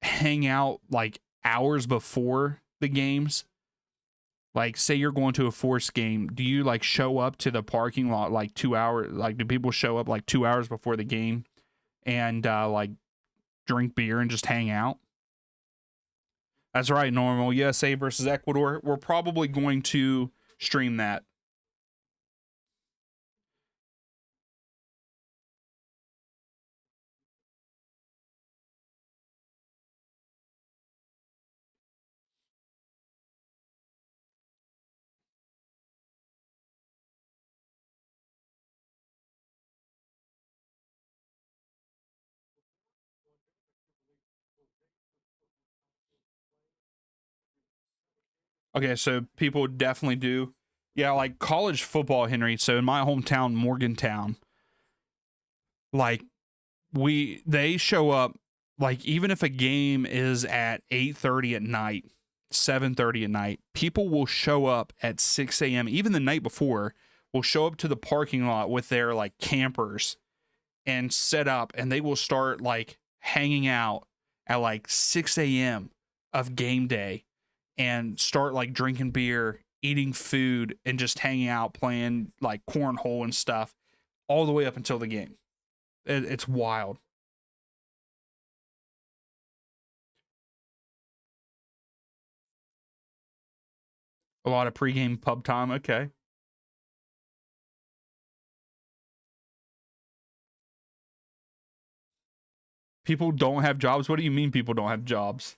hang out like hours before the games, Like, say you're going to a Force game, do you like show up to the parking lot like 2 hours? Like, do people show up like 2 hours before the game and like drink beer and just hang out? That's right, normal. USA versus Ecuador. We're probably going to stream that. Okay, so people definitely do. Yeah, like college football, Henry. So in my hometown, Morgantown, like they show up, like even if a game is at 8:30 at night, 7:30 at night, people will show up at 6 a.m. Even the night before, will show up to the parking lot with their like campers and set up, and they will start like hanging out at like 6 a.m. of game day and start like drinking beer, eating food, and just hanging out, playing like cornhole and stuff all the way up until the game. It's wild. A lot of pregame pub time. Okay. People don't have jobs. What do you mean people don't have jobs?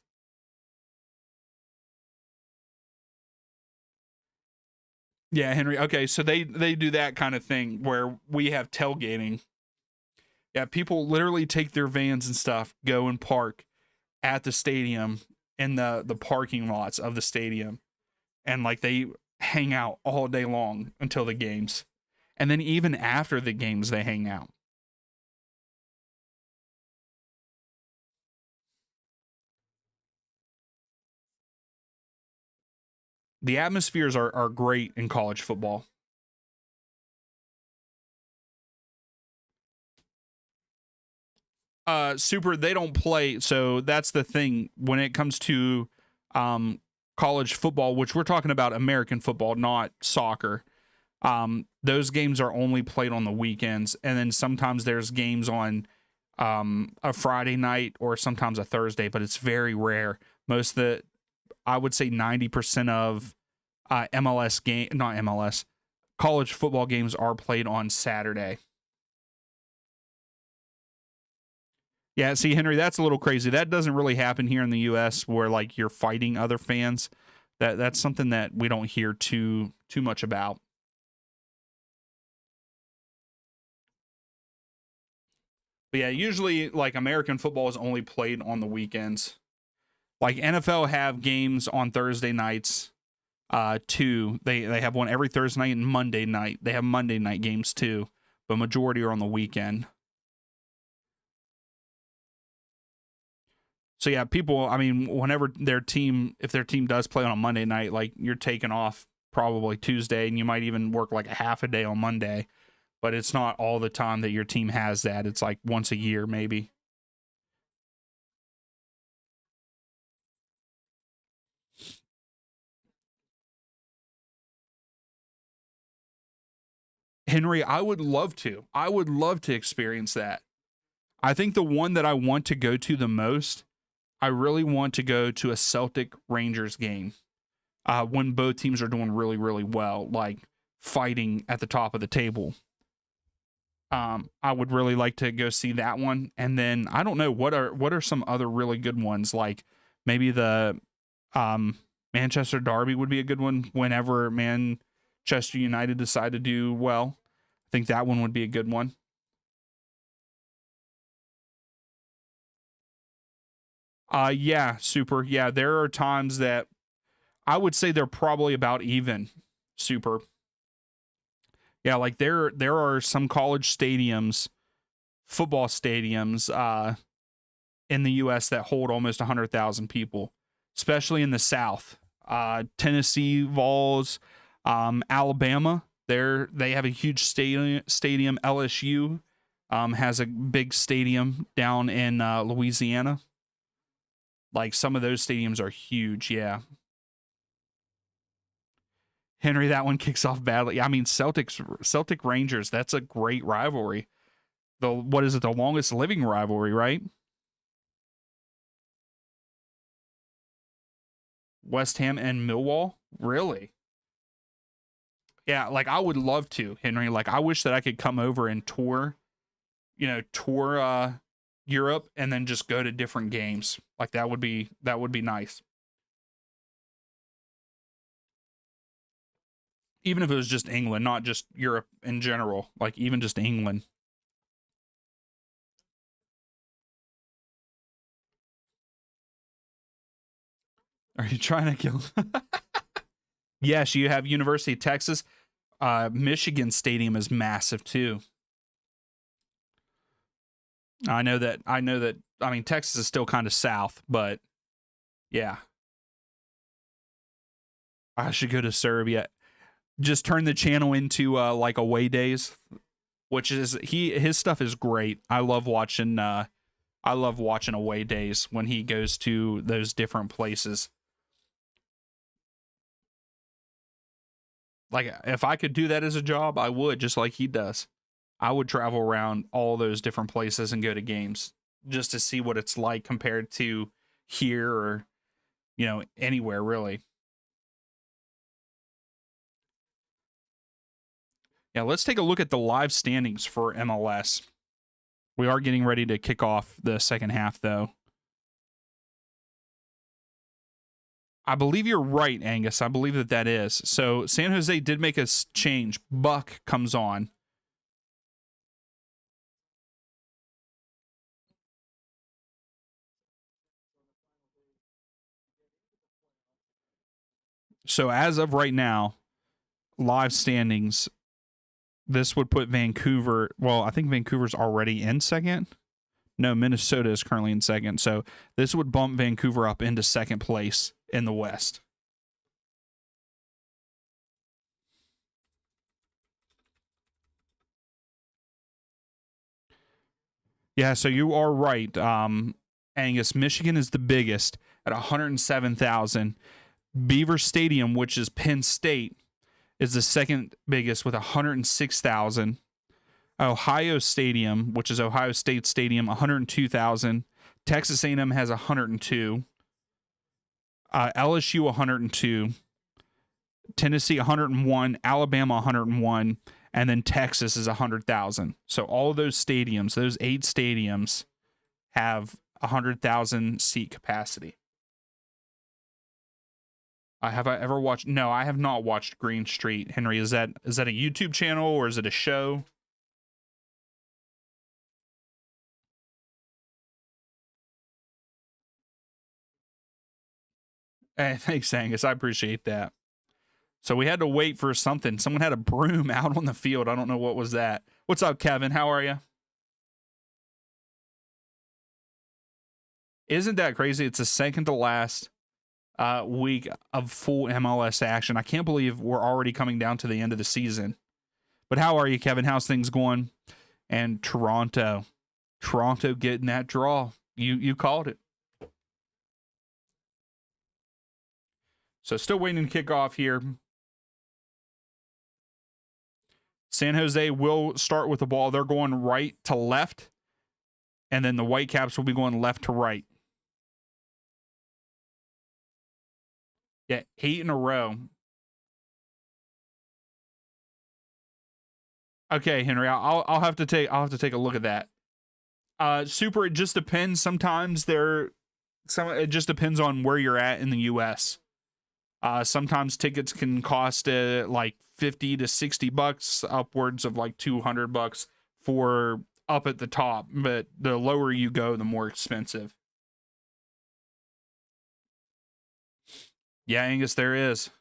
Yeah, Henry. Okay, so they do that kind of thing where we have tailgating. Yeah, people literally take their vans and stuff, go and park at the stadium in the parking lots of the stadium, and like they hang out all day long until the games. And then even after the games they hang out. The atmospheres are great in college football. Super, they don't play, so that's the thing when it comes to um college football, which we're talking about American football, not soccer. Those games are only played on the weekends, and then sometimes there's games on a Friday night or sometimes a Thursday, but it's very rare. Most of the, I would say 90% of MLS game, not MLS, college football games are played on Saturday. Yeah, see, Henry, that's a little crazy. That doesn't really happen here in the U.S. where like you're fighting other fans. That's something that we don't hear too much about. But yeah, usually like American football is only played on the weekends. Like NFL have games on Thursday nights. Too. They have one every Thursday night and Monday night. They have Monday night games too, but majority are on the weekend. So yeah, people. I mean, whenever if their team does play on a Monday night, like you're taking off probably Tuesday, and you might even work like a half a day on Monday. But it's not all the time that your team has that. It's like once a year, maybe. Henry, I would love to. I would love to experience that. I think the one that I want to go to the most, I really want to go to a Celtic Rangers game when both teams are doing really, really well, like fighting at the top of the table. I would really like to go see that one, and then I don't know what are some other really good ones, like maybe the um, Manchester Derby would be a good one whenever Manchester United decide to do well. I think that one would be a good one. Yeah, super. Yeah, there are times that I would say they're probably about even. Super. Yeah, like there are some college stadiums, football stadiums, in the U.S. that hold almost 100,000 people, especially in the South. Tennessee, Vols, Alabama. They have a huge stadium. LSU has a big stadium down in Louisiana. Like some of those stadiums are huge. Yeah. Henry, that one kicks off badly. I mean, Celtic Rangers, that's a great rivalry. What is it? The longest living rivalry, right? West Ham and Millwall? Really? Yeah, like I would love to, Henry. Like I wish that I could come over and tour Europe and then just go to different games. Like that would be nice. Even if it was just England, not just Europe in general, like even just England. Are you trying to kill? Yes, you have University of Texas. Michigan Stadium is massive too. I know that. I mean, Texas is still kind of south, but yeah. I should go to Serbia. Just turn the channel into like away days, which is his stuff is great. I love watching away days when he goes to those different places. Like if I could do that as a job, I would, just like he does. I would travel around all those different places and go to games just to see what it's like compared to here or anywhere really. Yeah, let's take a look at the live standings for MLS. We are getting ready to kick off the second half, though. I believe you're right, Angus. I believe that is. So San Jose did make a change. Buck comes on. So as of right now, live standings, this would put Vancouver. Well, I think Vancouver's already in second. No, Minnesota is currently in second. So this would bump Vancouver up into second place in the West. Yeah, so you are right, Angus. Michigan is the biggest at 107,000. Beaver Stadium, which is Penn State, is the second biggest with 106,000. Ohio Stadium, which is Ohio State Stadium, 102,000. Texas A&M has 102. LSU 102. Tennessee 101. Alabama 101. And then Texas is 100,000. So all of those stadiums, those 8 stadiums, have 100,000 seat capacity. Have I ever watched? No, I have not watched Green Street. Henry, is that a YouTube channel or is it a show? Hey, thanks, Angus. I appreciate that. So we had to wait for something. Someone had a broom out on the field. I don't know what was that. What's up, Kevin? How are you? Isn't that crazy? It's the second to last week of full MLS action. I can't believe we're already coming down to the end of the season. But how are you, Kevin? How's things going? And Toronto getting that draw. You called it. So still waiting to kick off here. San Jose will start with the ball. They're going right to left. And then the Whitecaps will be going left to right. Yeah, 8 in a row. Okay, Henry, I'll have to take a look at that. Super, it just depends. Sometimes it just depends on where you're at in the US. Sometimes tickets can cost like $50 to $60, upwards of like $200 for up at the top, but the lower you go, the more expensive. Yeah, Angus, there is.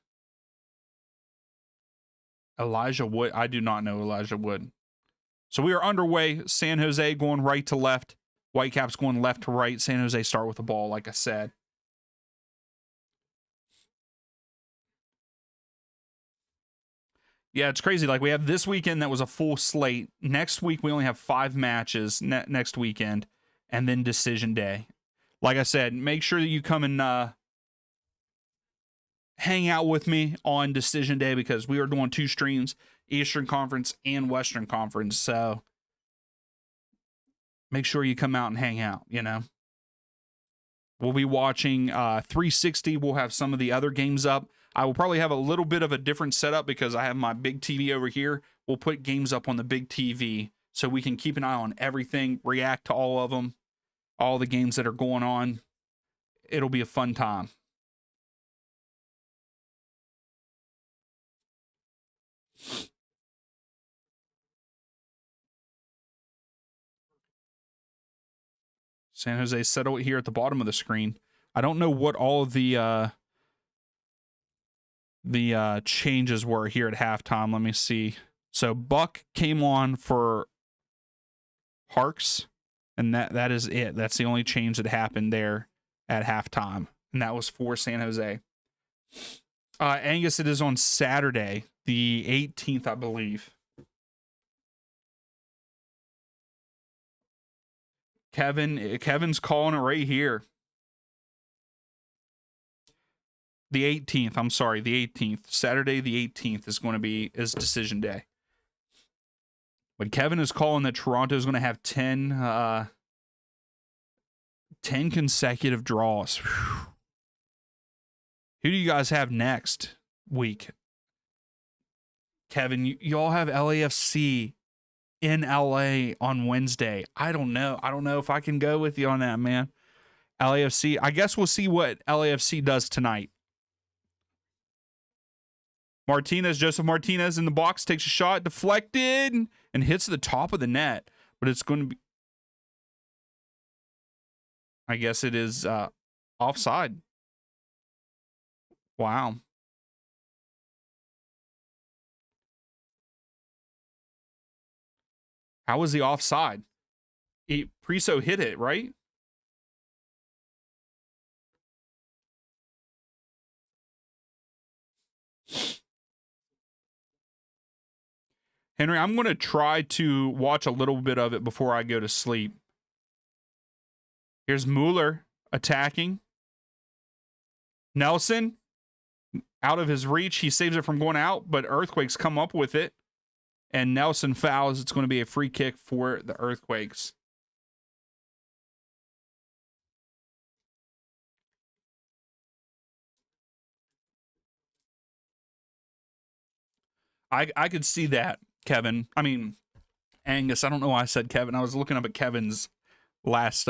Elijah Wood. I do not know Elijah Wood. So we are underway. San Jose going right to left. Whitecaps going left to right. San Jose start with the ball, like I said. Yeah, it's crazy. Like we have this weekend that was a full slate. Next week we only have 5 matches next weekend, and then decision day. Like I said, make sure that you come and hang out with me on decision day because we are doing 2 streams, Eastern Conference and Western Conference. So make sure you come out and hang out, you know. We'll be watching 360. We'll have some of the other games up. I will probably have a little bit of a different setup because I have my big TV over here. We'll put games up on the big TV so we can keep an eye on everything, react to all of them, all the games that are going on. It'll be a fun time. San Jose settled here at the bottom of the screen. I don't know what all of the changes were here at halftime. Let me see. So Buck came on for Harks, and that is it. That's the only change that happened there at halftime, and that was for San Jose. Angus, it is on Saturday, the 18th, I believe. Kevin's calling it right here. The 18th, I'm sorry, the 18th. Saturday the 18th is decision day. But Kevin is calling that Toronto is going to have 10 consecutive draws. Whew. Who do you guys have next week? Kevin, you all have LAFC in LA on Wednesday. I don't know. I don't know if I can go with you on that, man. LAFC. I guess we'll see what LAFC does tonight. Joseph Martinez in the box, takes a shot, deflected, and hits the top of the net. But it's going to be, I guess it is offside. Wow. How was the offside? Priso hit it, right? Henry, I'm going to try to watch a little bit of it before I go to sleep. Here's Mueller attacking. Nelson, out of his reach. He saves it from going out, but Earthquakes come up with it. And Nelson fouls. It's going to be a free kick for the Earthquakes. I could see that, Kevin. I mean, Angus. I don't know why I said Kevin. I was looking up at Kevin's last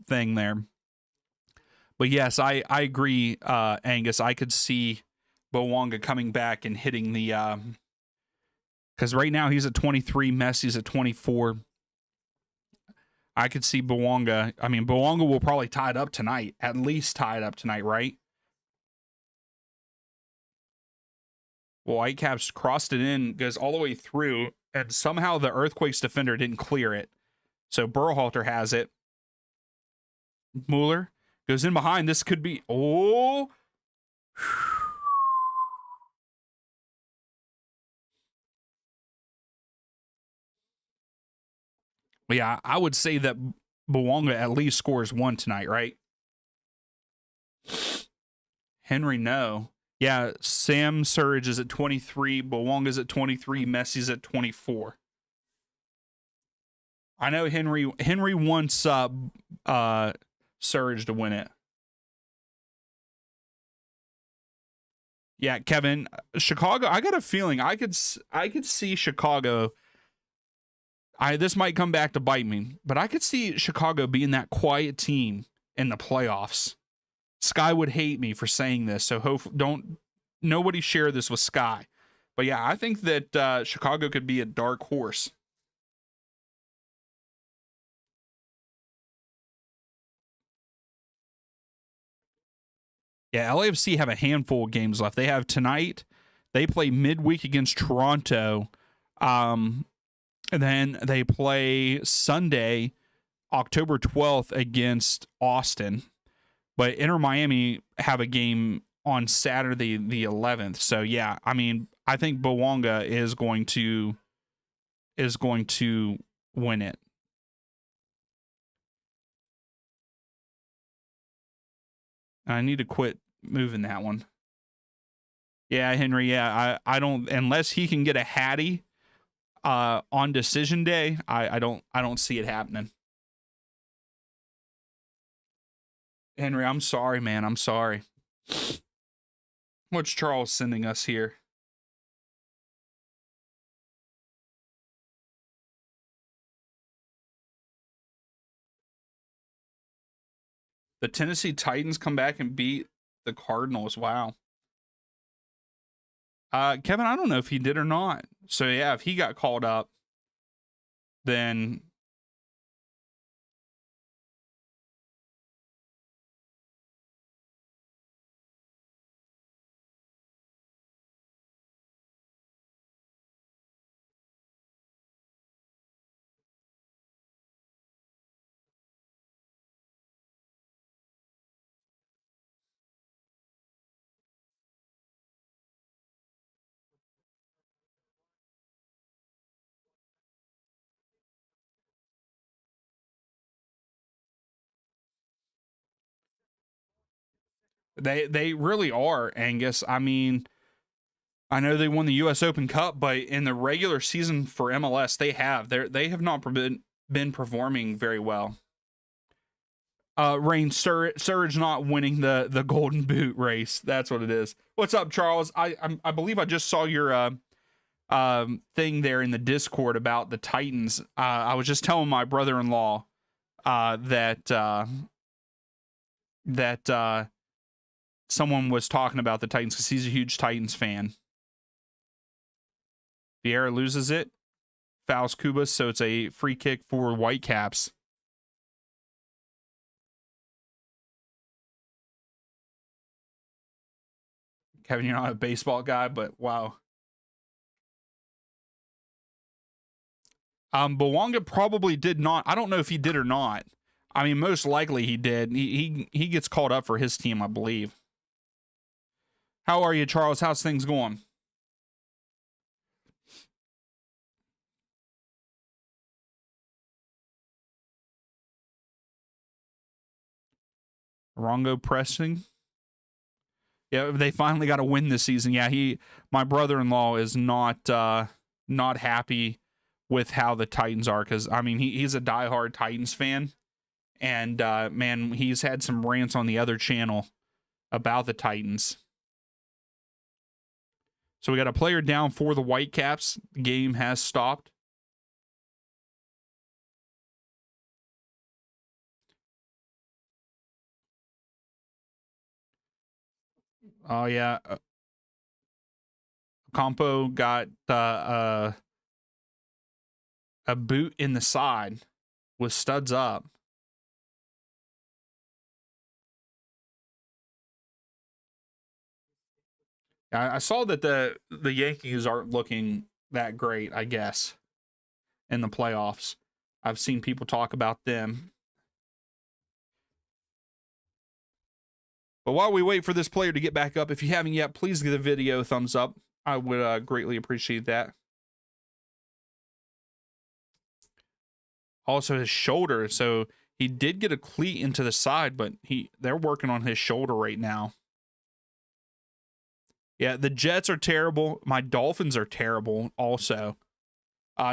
thing there. But yes, I agree, Angus. I could see Bowanga coming back and hitting the... because right now he's at 23, Messi's at 24. I could see Bowanga. I mean, Bowanga will probably tie it up tonight. At least tie it up tonight, right? Well, Whitecaps crossed it in, goes all the way through, and somehow the Earthquakes defender didn't clear it. So Berhalter has it. Mueller goes in behind. This could be... Oh! But yeah, I would say that Bowanga at least scores one tonight, right? Henry, no. Yeah, Sam Surge is at 23, Bowanga's at 23, Messi's at 24. I know Henry wants Surge to win it. Yeah, Kevin, Chicago, I got a feeling I could see Chicago. This might come back to bite me, but I could see Chicago being that quiet team in the playoffs. Sky would hate me for saying this, so nobody share this with Sky. But yeah, I think that Chicago could be a dark horse. Yeah, LAFC have a handful of games left. They have tonight. They play midweek against Toronto. And then they play Sunday, October 12th against Austin. But Inter Miami have a game on Saturday the 11th. So yeah, I mean, I think Bowanga is going to win it. I need to quit moving that one. Yeah, Henry. Yeah, I don't unless he can get a Hattie on decision day. I don't see it happening. Henry, I'm sorry, man. I'm sorry. What's Charles sending us here? The Tennessee Titans come back and beat the Cardinals. Wow. Kevin, I don't know if he did or not. So yeah, if he got called up, then they really are, Angus. I mean, I know they won the U.S. Open Cup, but in the regular season for MLS, they have not been performing very well. Rain Surge not winning the Golden Boot race. That's what it is. What's up, Charles? I believe I just saw your thing there in the Discord about the Titans. I was just telling my brother-in-law that someone was talking about the Titans because he's a huge Titans fan. Vieira loses it, fouls Kubas, so it's a free kick for Whitecaps. Kevin, you're not a baseball guy, but wow. Bawanga probably did not. I don't know if he did or not. I mean, most likely he did. He gets called up for his team, I believe. How are you, Charles? How's things going? Rongo pressing. Yeah, they finally got a win this season. Yeah, my brother-in-law is not happy with how the Titans are because I mean he's a diehard Titans fan, and man, he's had some rants on the other channel about the Titans. So we got a player down for the Whitecaps. The game has stopped. Oh yeah, Campo got a boot in the side with studs up. I saw that the Yankees aren't looking that great, I guess, in the playoffs. I've seen people talk about them. But while we wait for this player to get back up, if you haven't yet, please give the video a thumbs up. I would greatly appreciate that. Also, his shoulder. So he did get a cleat into the side, but they're working on his shoulder right now. Yeah, the Jets are terrible. My Dolphins are terrible also.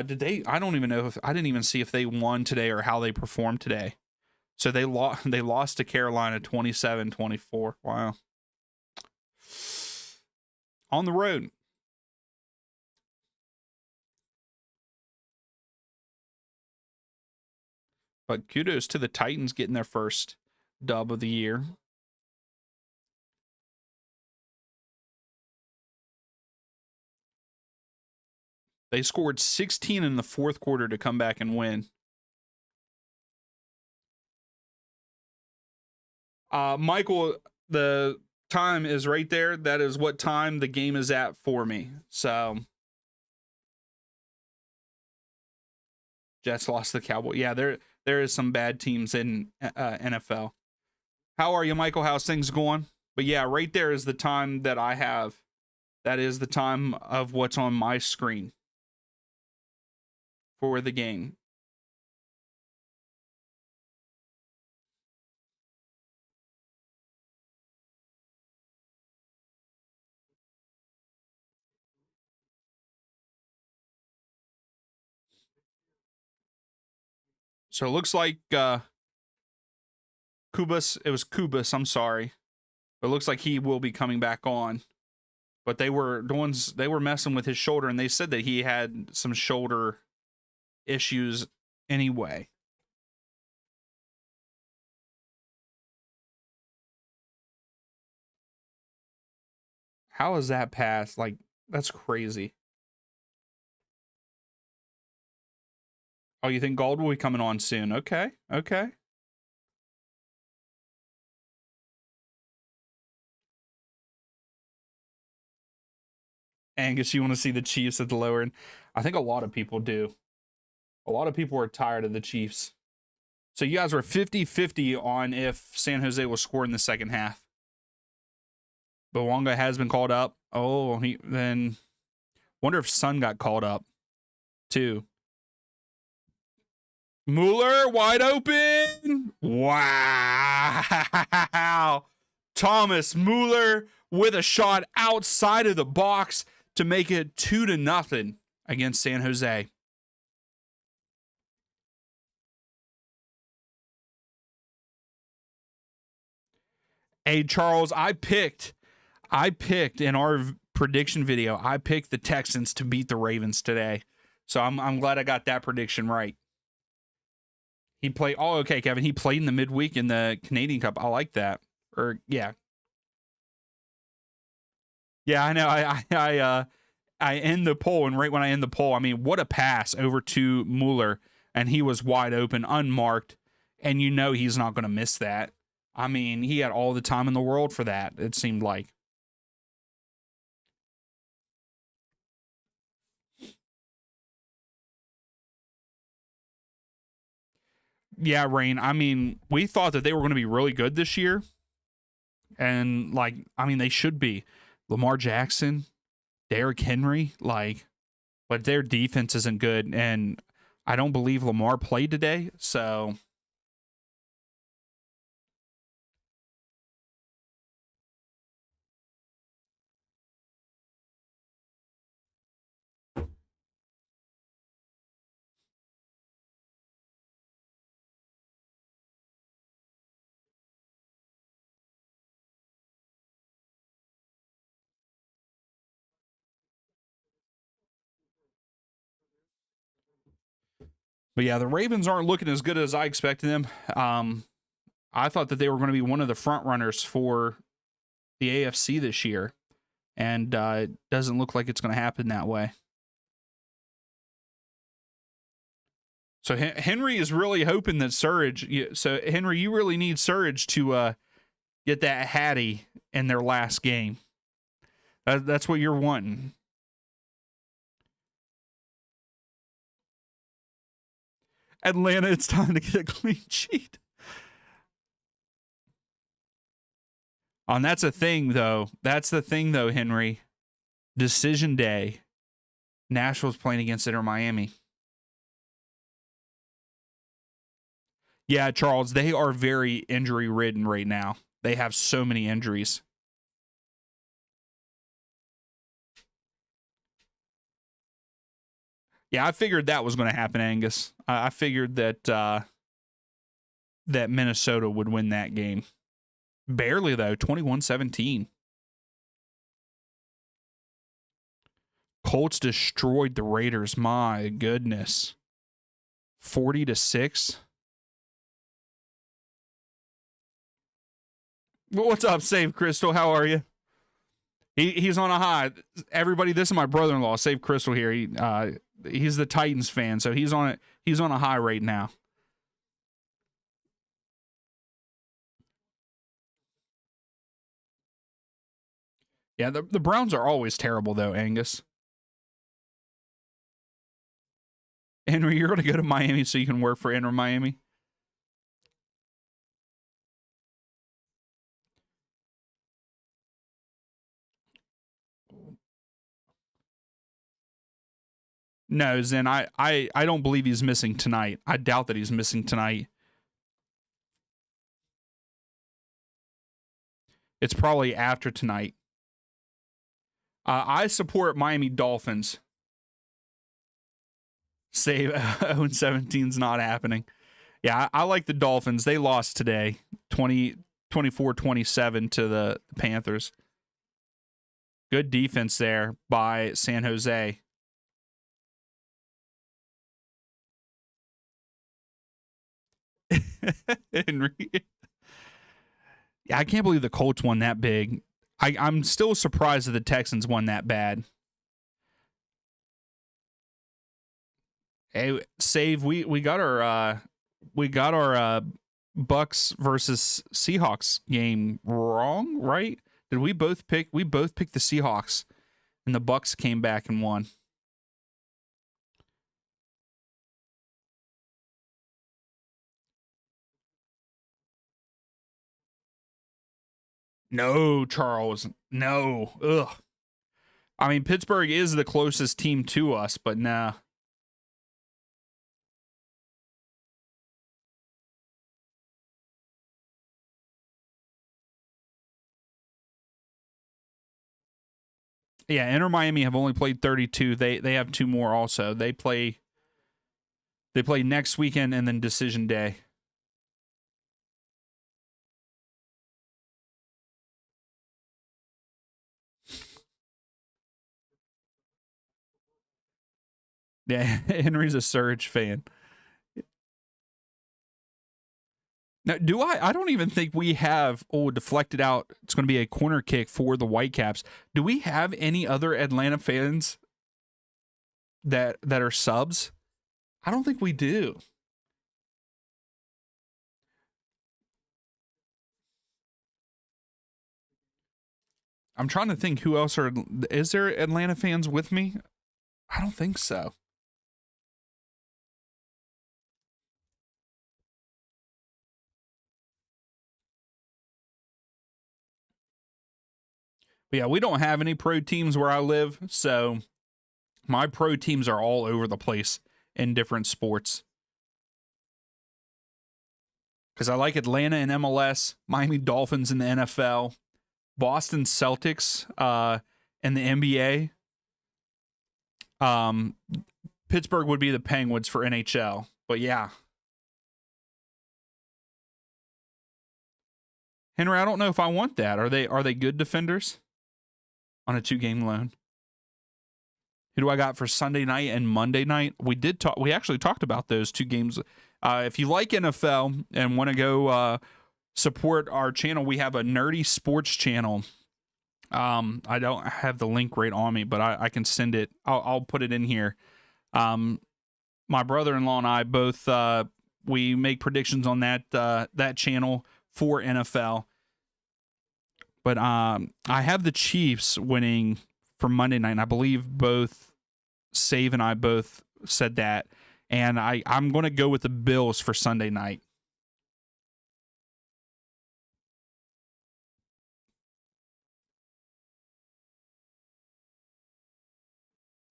Did they? I don't even know if I didn't even see if they won today or how they performed today. So they lost to Carolina 27-24. Wow. On the road. But kudos to the Titans getting their first dub of the year. They scored 16 in the fourth quarter to come back and win. Michael, the time is right there. That is what time the game is at for me. So Jets lost the Cowboys. Yeah, there is some bad teams in NFL. How are you, Michael? How's things going? But yeah, right there is the time that I have. That is the time of what's on my screen for the game. So it looks like Kubas, it was Kubas, I'm sorry. But it looks like he will be coming back on. But they were messing with his shoulder, and they said that he had some shoulder issues anyway. How is that pass? Like, that's crazy. Oh, you think Gold will be coming on soon? Okay, okay. Angus, you want to see the Chiefs at the lower end? I think a lot of people do. A lot of people are tired of the Chiefs. So you guys were 50-50 on if San Jose will score in the second half. Bawanga has been called up. Oh, then wonder if Sun got called up too. Mueller wide open. Wow. Thomas Mueller with a shot outside of the box to make it 2-0 against San Jose. Hey, Charles, I picked in our prediction video, I picked the Texans to beat the Ravens today. So I'm glad I got that prediction right. He played, oh, okay, Kevin. He played in the midweek in the Canadian Cup. I like that. Or, yeah. Yeah, I know. I end the poll, and right when I end the poll, I mean, what a pass over to Mueller, and he was wide open, unmarked, and you know he's not going to miss that. I mean, he had all the time in the world for that, it seemed like. Yeah, Rain. I mean, we thought that they were going to be really good this year. And, like, I mean, they should be. Lamar Jackson, Derrick Henry, like, but their defense isn't good. And I don't believe Lamar played today. So, but yeah, the Ravens aren't looking as good as I expected them. I thought that they were going to be one of the front runners for the AFC this year, and it doesn't look like it's going to happen that way. So Henry is really hoping that Surridge. So Henry, you really need Surridge to get that Hattie in their last game. That's what you're wanting. Atlanta, it's time to get a clean sheet. And that's a thing, though. That's the thing, though, Henry. Decision day. Nashville's playing against Inter Miami. Yeah, Charles, they are very injury-ridden right now. They have so many injuries. Yeah, I figured that was going to happen, Angus. I figured that that Minnesota would win that game. Barely, though, 21-17. Colts destroyed the Raiders. My goodness. 40-6. What's up, Save Crystal? How are you? He's on a high. Everybody, this is my brother-in-law, Save Crystal here. He's the Titans fan, so he's on a high right now. Yeah, the Browns are always terrible, though, Angus. Henry, you're going to go to Miami so you can work for Inter Miami? No, Zen, I don't believe he's missing tonight. I doubt that he's missing tonight. It's probably after tonight. I support Miami Dolphins. Save 0-17's not happening. Yeah, I like the Dolphins. They lost today, 24-27 to the Panthers. Good defense there by San Jose. Henry. Yeah, I can't believe the Colts won that big. I'm still surprised that the Texans won that bad. Hey, save we got our Bucks versus Seahawks game wrong, right? Did we both pick the Seahawks and the Bucks came back and won. No, Charles. No. Ugh. I mean, Pittsburgh is the closest team to us, but nah. Yeah, Inter Miami have only played 32. They have two more also. They play next weekend and then decision day. Yeah, Henry's a Surge fan. Now, I don't even think we have, deflected out. It's going to be a corner kick for the Whitecaps. Do we have any other Atlanta fans that are subs? I don't think we do. I'm trying to think who else is there Atlanta fans with me? I don't think so. But yeah, we don't have any pro teams where I live, so my pro teams are all over the place in different sports. Because I like Atlanta in MLS, Miami Dolphins in the NFL, Boston Celtics in the NBA. Pittsburgh would be the Penguins for NHL. But yeah. Henry, I don't know if I want that. Are they good defenders on a 2-game loan? Who do I got for Sunday night and Monday night? We actually talked about those 2 games. If you like NFL and want to go support our channel, we have a nerdy sports channel. I don't have the link right on me, but I can send it. I'll put it in here. My brother-in-law and I both we make predictions on that channel for NFL. But I have the Chiefs winning for Monday night, and I believe both Save and I both said that. And I'm going to go with the Bills for Sunday night.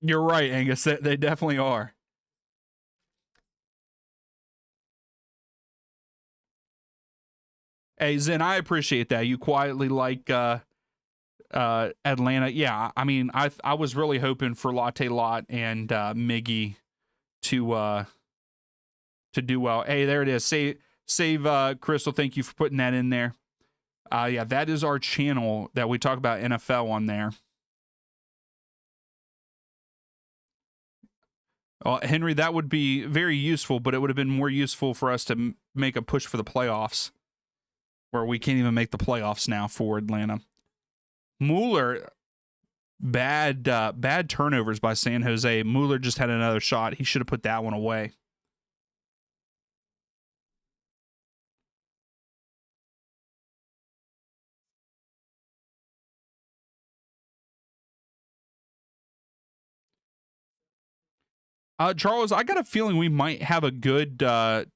You're right, Angus. They definitely are. Hey, Zen, I appreciate that. You quietly like Atlanta. Yeah, I mean, I was really hoping for Latte Lot and Miggy to do well. Hey, there it is. Save Crystal. Thank you for putting that in there. Yeah, that is our channel that we talk about NFL on there. Henry, that would be very useful, but it would have been more useful for us to make a push for the playoffs, where we can't even make the playoffs now for Atlanta. Mueller, bad turnovers by San Jose. Mueller just had another shot. He should have put that one away. Charles, I got a feeling we might have a good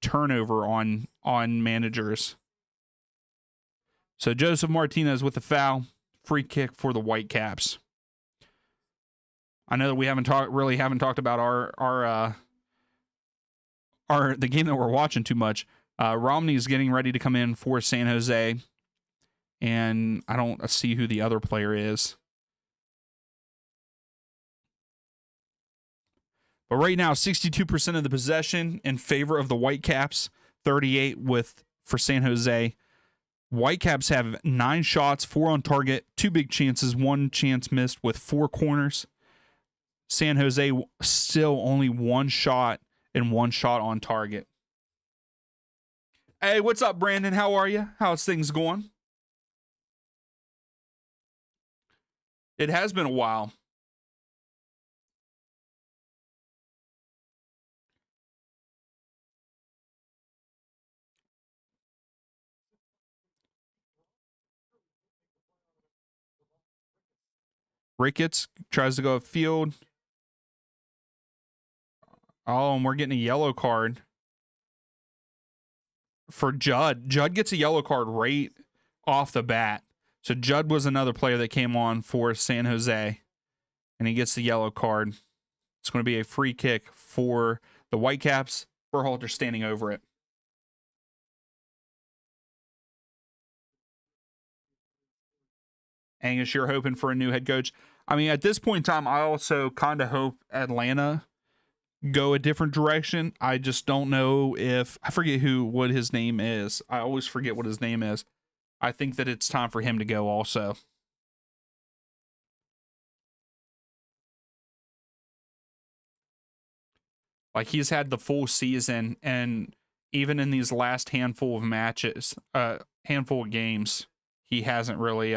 turnover on managers. So Joseph Martinez with the foul, free kick for the Whitecaps. I know that we haven't talked about our the game that we're watching too much. Romney's getting ready to come in for San Jose, and I don't see who the other player is. But right now, 62% of the possession in favor of the Whitecaps, 38 for San Jose. Whitecaps have 9 shots, 4 on target, 2 big chances, 1 chance missed with 4 corners. San Jose still only 1 shot and 1 shot on target. Hey, what's up, Brandon? How are you? How's things going? It has been a while. Ricketts tries to go upfield. Oh, and we're getting a yellow card for Judd. Judd gets a yellow card right off the bat. So Judd was another player that came on for San Jose, and he gets the yellow card. It's going to be a free kick for the Whitecaps. Berhalter standing over it. Angus, you're hoping for a new head coach. I mean, at this point in time, I also kind of hope Atlanta go a different direction. I just don't know if I forget what his name is. I always forget what his name is. I think that it's time for him to go also. Like, he's had the full season, and even in these last handful of matches, handful of games, he hasn't really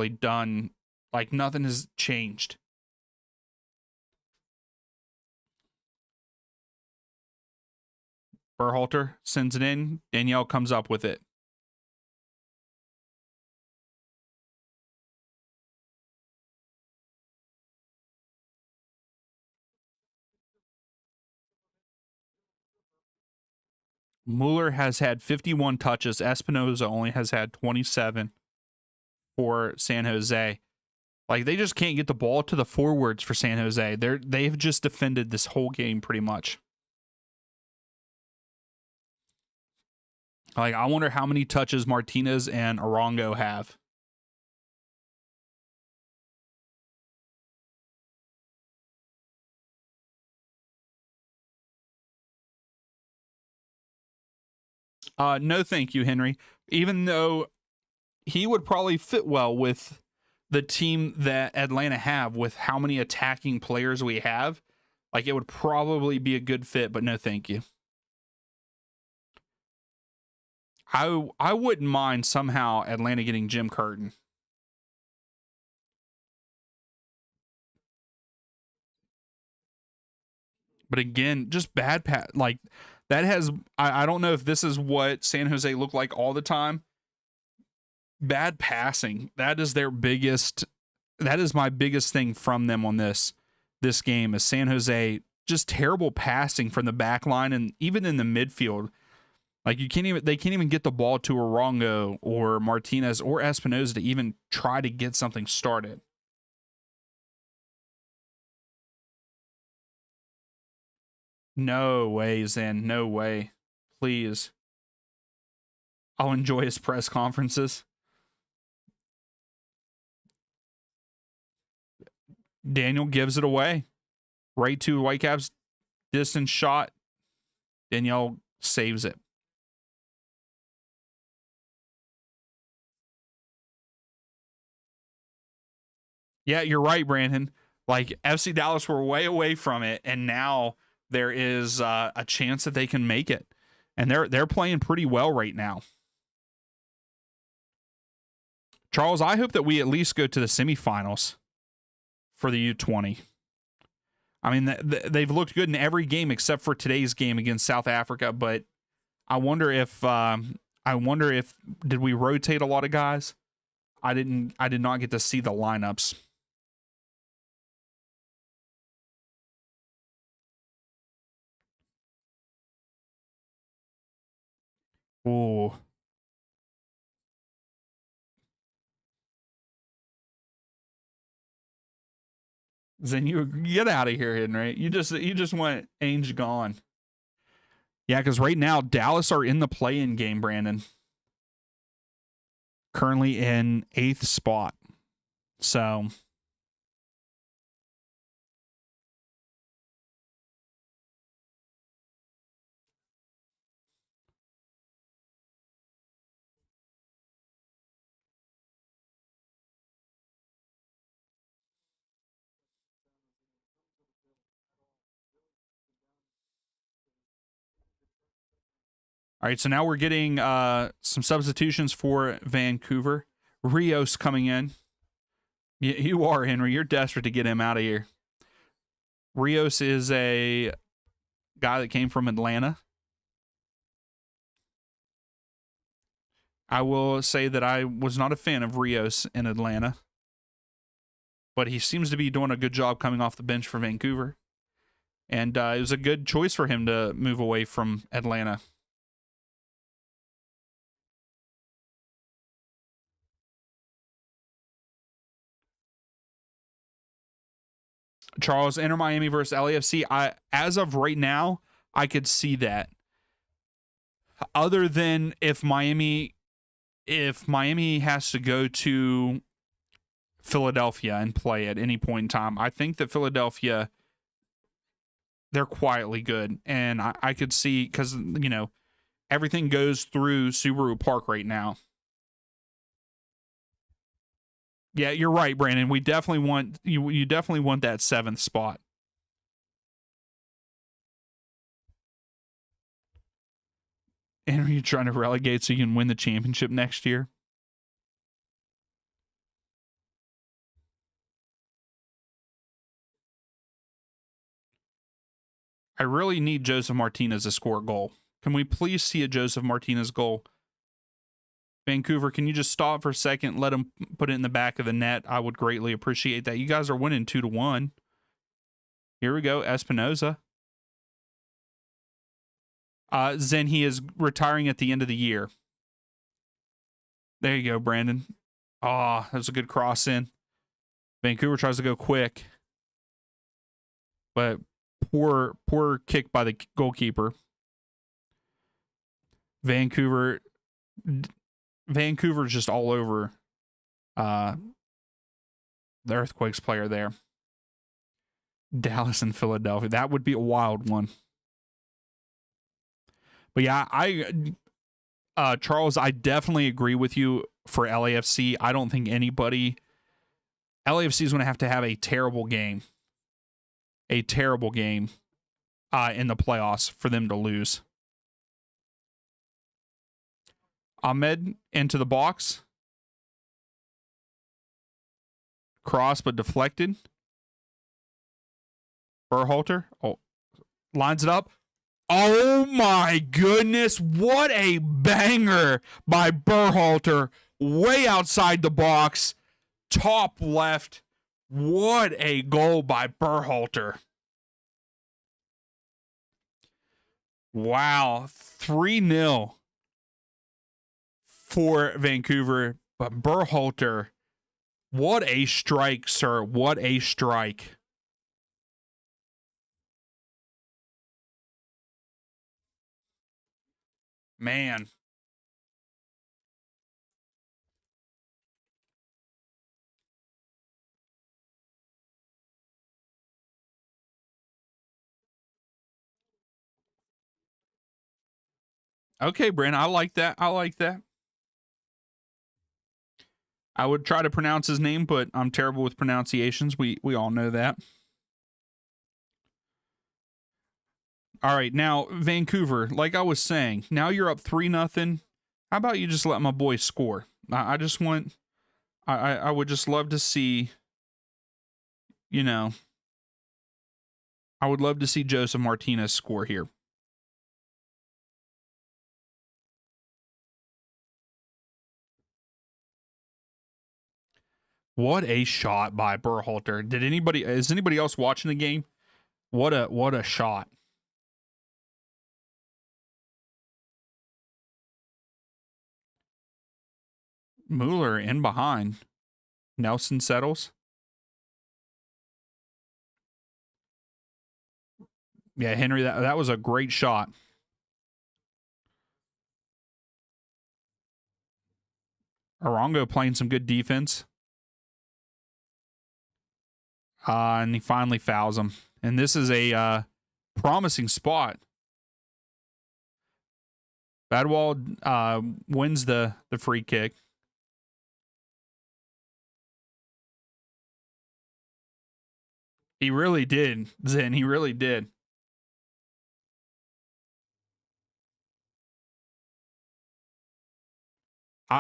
done, like, nothing has changed. Berhalter sends it in. Danielle comes up with it. Mueller has had 51 touches. Espinoza only has had 27 for San Jose. Like, they just can't get the ball to the forwards for San Jose. They've just defended this whole game pretty much. Like, I wonder how many touches Martinez and Arango have. No, thank you, Henry. Even though he would probably fit well with the team that Atlanta have, with how many attacking players we have, like, it would probably be a good fit, but no, thank you. I wouldn't mind somehow Atlanta getting Jim Curtin. But again, just bad like, that has, I don't know if this is what San Jose look like all the time. Bad passing. That is their biggest, that is my biggest thing from them on this game, is San Jose just terrible passing from the back line and even in the midfield. Like, they can't even get the ball to Arango or Martinez or Espinoza to even try to get something started. No way, Zen. No way. Please. I'll enjoy his press conferences. Daniel gives it away. Right to Whitecaps. Distance shot. Danielle saves it. Yeah, you're right, Brandon. Like, FC Dallas were way away from it, and now there is a chance that they can make it. And they're playing pretty well right now. Charles, I hope that we at least go to the semifinals for the U20. I mean, they've looked good in every game except for today's game against South Africa, but I wonder if did we rotate a lot of guys? I did not get to see the lineups. Ooh. Then you get out of here, Henry. You just went Ainge gone. Yeah, because right now Dallas are in the play-in game, Brandon. Currently in 8th spot. So All right, so now we're getting some substitutions for Vancouver. Rios coming in. You are, Henry. You're desperate to get him out of here. Rios is a guy that came from Atlanta. I will say that I was not a fan of Rios in Atlanta, but he seems to be doing a good job coming off the bench for Vancouver. And it was a good choice for him to move away from Atlanta. Charles, Inter Miami versus LAFC. As of right now, I could see that. Other than if Miami has to go to Philadelphia and play at any point in time, I think that Philadelphia, they're quietly good. And I could see, because, you know, everything goes through Subaru Park right now. Yeah, you're right, Brandon. We definitely want you definitely want that 7th spot. And are you trying to relegate so you can win the championship next year? I really need Joseph Martinez to score a goal. Can we please see a Joseph Martinez goal? Vancouver, can you just stop for a second? Let him put it in the back of the net. I would greatly appreciate that. You guys are winning 2-1. Here we go. Espinoza. Then he is retiring at the end of the year. There you go, Brandon. Ah, that was a good cross in. Vancouver tries to go quick, but poor kick by the goalkeeper. Vancouver's just all over the Earthquakes player there. Dallas and Philadelphia. That would be a wild one. But yeah, Charles, I definitely agree with you for LAFC. I don't think LAFC is going to have a terrible game. A terrible game in the playoffs for them to lose. Ahmed into the box. Cross, but deflected. Berhalter. Oh, lines it up. Oh my goodness. What a banger by Berhalter. Way outside the box. Top left. What a goal by Berhalter. Wow. 3-0 for Vancouver. But Berhalter, what a strike, sir. What a strike. Man. Okay, Brent, I like that. I like that. I would try to pronounce his name, but I'm terrible with pronunciations. We all know that. All right, now Vancouver, like I was saying, now you're up 3-0. How about you just let my boy score? I just want, I would just love to see, you know, I would love to see Joseph Martinez score here. What a shot by Berhalter. Is anybody else watching the game? What a shot. Mueller in behind. Nelson settles. Yeah, Henry, that was a great shot. Arango playing some good defense. And he finally fouls him. And this is a promising spot. Badwall wins the free kick. He really did, Zen. He really did.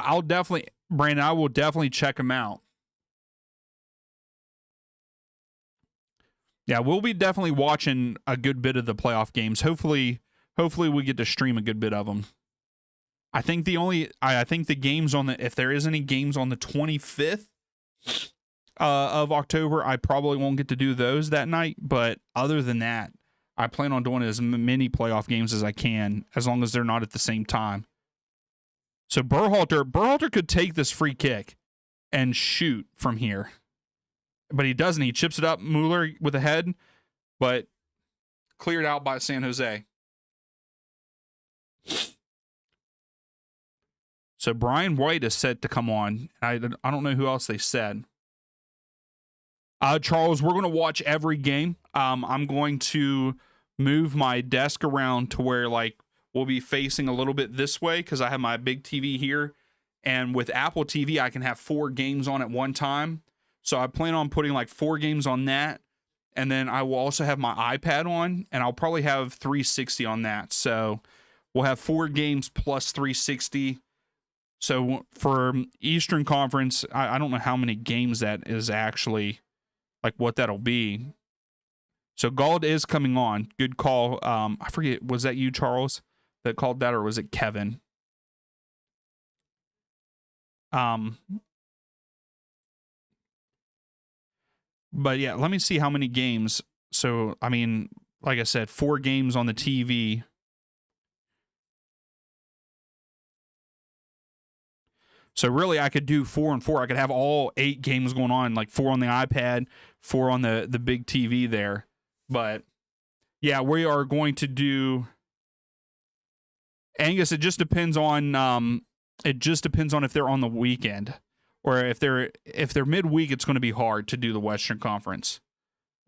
I'll definitely, Brandon, I will definitely check them out. Yeah, we'll be definitely watching a good bit of the playoff games. Hopefully we get to stream a good bit of them. I think I think the games on the, if there is any games on the 25th of October, I probably won't get to do those that night. But other than that, I plan on doing as many playoff games as I can, as long as they're not at the same time. So Berhalter could take this free kick and shoot from here, but he doesn't. He chips it up, Mueller with a head, but cleared out by San Jose. So Brian White is set to come on. I don't know who else they said. Charles, we're going to watch every game. I'm going to move my desk around to where like we'll be facing a little bit this way because I have my big TV here. And with Apple TV, I can have 4 games on at one time. So I plan on putting like 4 games on that. And then I will also have my iPad on, and I'll probably have 360 on that. So we'll have 4 games plus 360. So for Eastern Conference, I don't know how many games that is actually, like what that'll be. So Gald is coming on. Good call. I forget, was that you, Charles, that called that, or was it Kevin? But yeah, let me see how many games. So, I mean, like I said, 4 games on the TV. So really, I could do 4 and 4. I could have all 8 games going on, like 4 on the iPad, 4 on the big TV there. But yeah, we are going to do, Angus. It just depends on if they're on the weekend, or if they're midweek. It's going to be hard to do the Western Conference.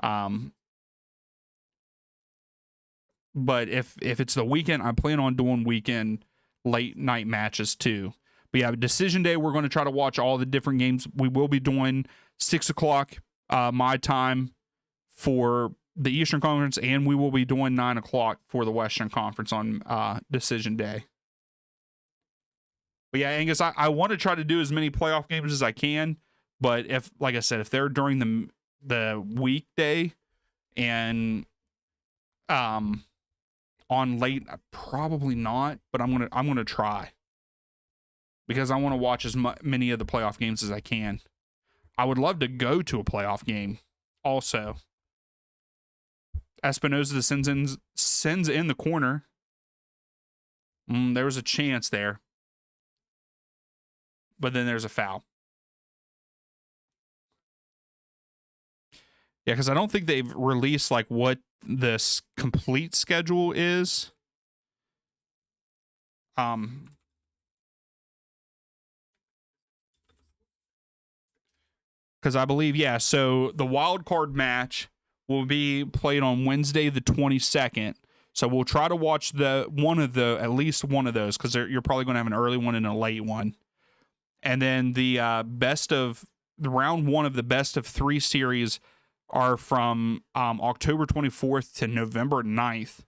But if it's the weekend, I plan on doing weekend late night matches too. But yeah, decision day, we're going to try to watch all the different games. We will be doing 6 o'clock my time for the Eastern Conference, and we will be doing 9 o'clock for the Western Conference on decision day. But yeah, Angus, I want to try to do as many playoff games as I can. But if, like I said, if they're during the weekday and on late, probably not. But I'm gonna try, because I want to watch as many of the playoff games as I can. I would love to go to a playoff game also. Espinoza sends in the corner. There was a chance there, but then there's a foul. Yeah, because I don't think they've released like what this complete schedule is. Because I believe, yeah, so the wild card match will be played on Wednesday the 22nd. So we'll try to watch at least one of those, because you're probably going to have an early one and a late one. And then the round 1 of the best of 3 series are from October 24th to November 9th.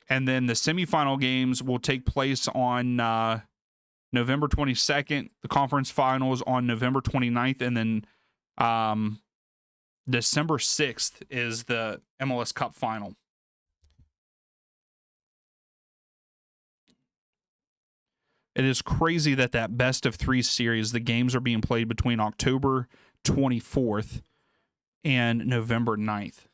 And then the semifinal games will take place on November 22nd, the conference finals on November 29th, and then December 6th is the MLS Cup final. It is crazy that best of 3 series, the games are being played between October 24th and November 9th.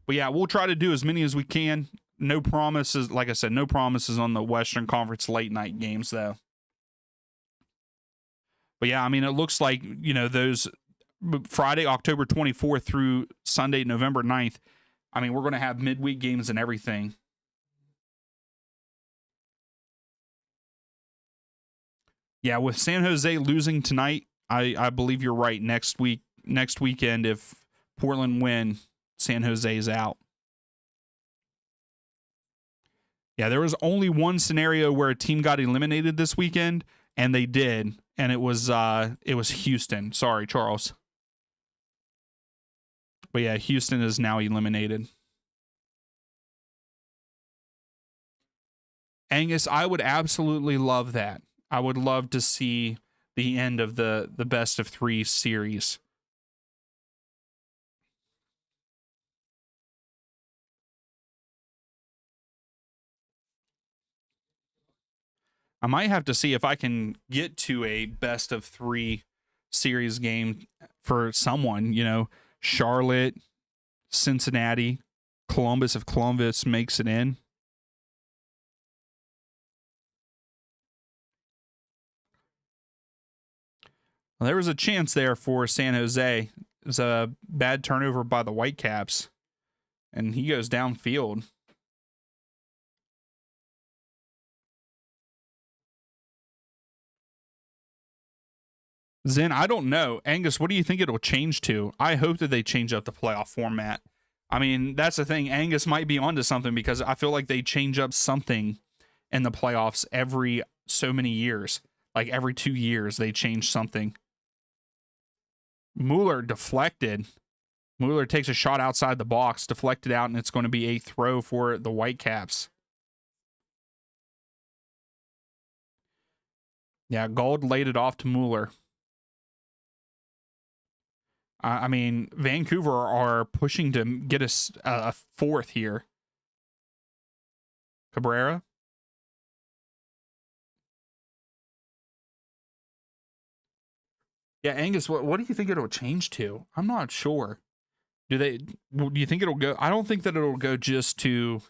But yeah, we'll try to do as many as we can. No promises, like I said, no promises on the Western Conference late night games, though. But yeah, I mean, it looks like, those Friday, October 24th through Sunday, November 9th, I mean, we're going to have midweek games and everything. Yeah, with San Jose losing tonight, I believe you're right. Next weekend, if Portland win, San Jose is out. Yeah, there was only one scenario where a team got eliminated this weekend, and they did, and it was Houston. Sorry, Charles. But yeah, Houston is now eliminated. Angus, I would absolutely love that. I would love to see the end of the best of 3 series. I might have to see if I can get to a best of 3 series game for someone, Charlotte, Cincinnati, Columbus, if Columbus makes it in. Well, there was a chance there for San Jose. It was a bad turnover by the Whitecaps, and he goes downfield. Zen, I don't know. Angus, what do you think it'll change to? I hope that they change up the playoff format. I mean, that's the thing. Angus might be onto something because I feel like they change up something in the playoffs every so many years. Like every 2 years, they change something. Mueller deflected. Mueller takes a shot outside the box, deflected out, and it's going to be a throw for the Whitecaps. Yeah, Gold laid it off to Mueller. I mean, Vancouver are pushing to get us a 4th here. Cabrera. Yeah, Angus, what do you think it'll change to? I'm not sure. Do you think it'll go? I don't think that it'll go just to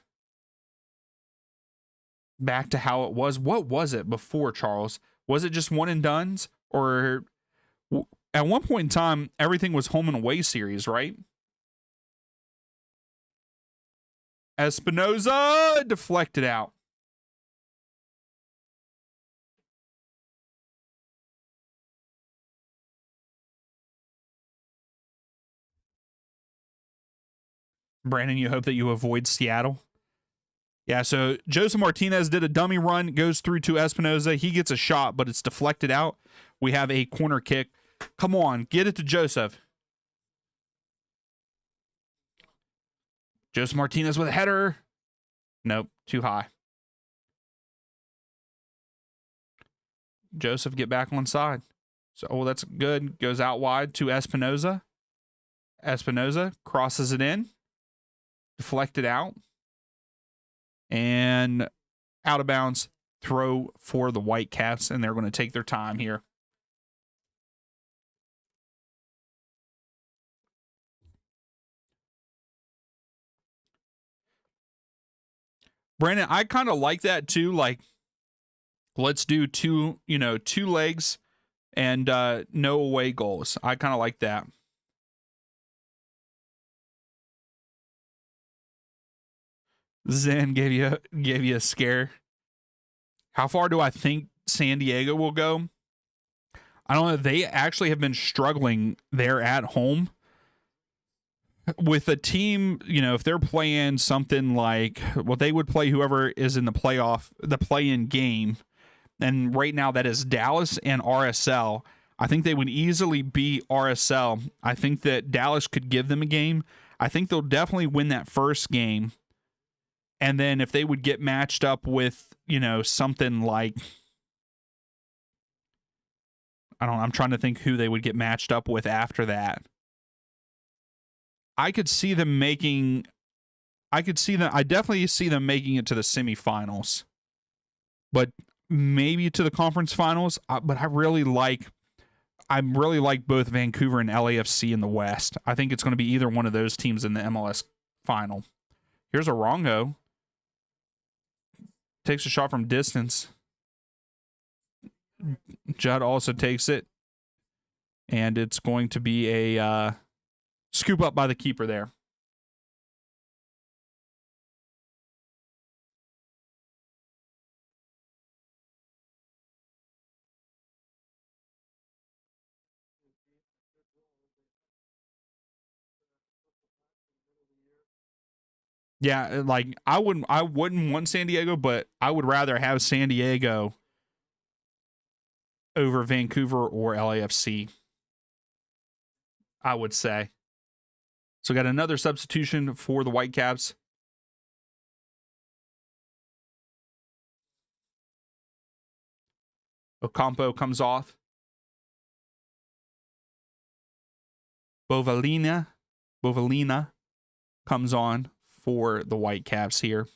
back to how it was. What was it before, Charles? Was it just one and dones? Or at one point in time, everything was home and away series, right? Espinoza deflected out. Brandon, you hope that you avoid Seattle? Yeah, so Joseph Martinez did a dummy run, goes through to Espinoza. He gets a shot, but it's deflected out. We have a corner kick. Come on, get it to Joseph. Joseph Martinez with a header. Nope, too high. Joseph, get back on side. So, that's good. Goes out wide to Espinoza. Espinoza crosses it in. Deflected out. And out of bounds. Throw for the Whitecaps, and they're going to take their time here. Brandon, I kind of like that too. Like, let's do 2 legs and no away goals. I kind of like that. Zen gave you a scare. How far do I think San Diego will go? I don't know. They actually have been struggling there at home with a team. If they're playing something like, well, they would play whoever is in the play-in game. And right now that is Dallas and RSL. I think they would easily beat RSL. I think that Dallas could give them a game. I think they'll definitely win that first game. And then if they would get matched up with, something like, I'm trying to think who they would get matched up with after that. I definitely see them making it to the semifinals. But maybe to the conference finals. But I really like both Vancouver and LAFC in the West. I think it's going to be either one of those teams in the MLS final. Here's Arongo. Takes a shot from distance. Judd also takes it. And it's going to be a scoop up by the keeper there. Yeah, like I wouldn't want San Diego, but I would rather have San Diego over Vancouver or LAFC. I would say. So got another substitution for the Whitecaps. Ocampo comes off. Bovalina comes on for the Whitecaps here.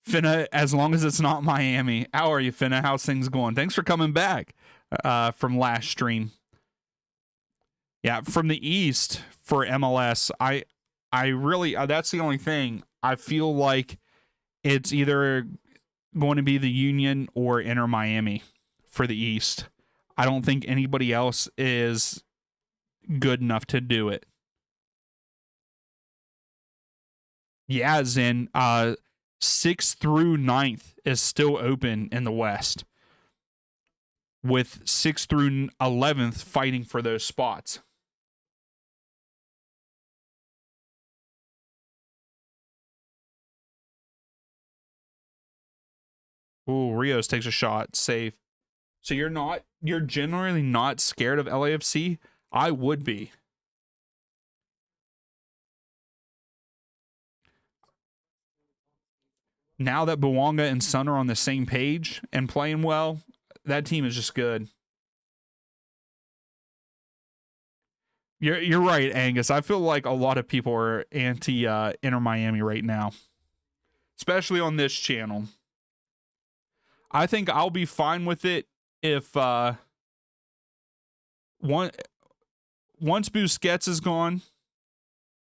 Finna, as long as it's not Miami. How are you, Finna? How's things going? Thanks for coming back from last stream. Yeah, from the East for MLS, I really, that's the only thing. I feel like it's either going to be the Union or Inter Miami for the East. I don't think anybody else is good enough to do it. Yeah, Zen, 6th through 9th is still open in the West, with 6th through 11th fighting for those spots. Ooh, Rios takes a shot, save. So you're generally not scared of LAFC? I would be. Now that Bouanga and Sun are on the same page and playing well, that team is just good. You're right, Angus. I feel like a lot of people are anti Inter Miami right now, especially on this channel. I think I'll be fine with it if once Busquets is gone.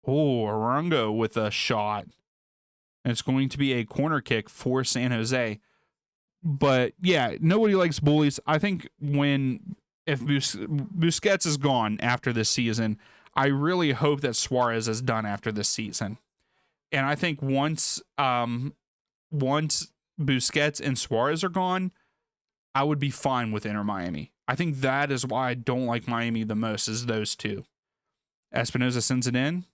Oh, Arango with a shot. And it's going to be a corner kick for San Jose. But yeah, nobody likes bullies. I think if Busquets is gone after this season, I really hope that Suarez is done after this season. And I think once Busquets and Suarez are gone, I would be fine with Inter Miami. I think that is why I don't like Miami the most, is those two. Espinoza sends it in,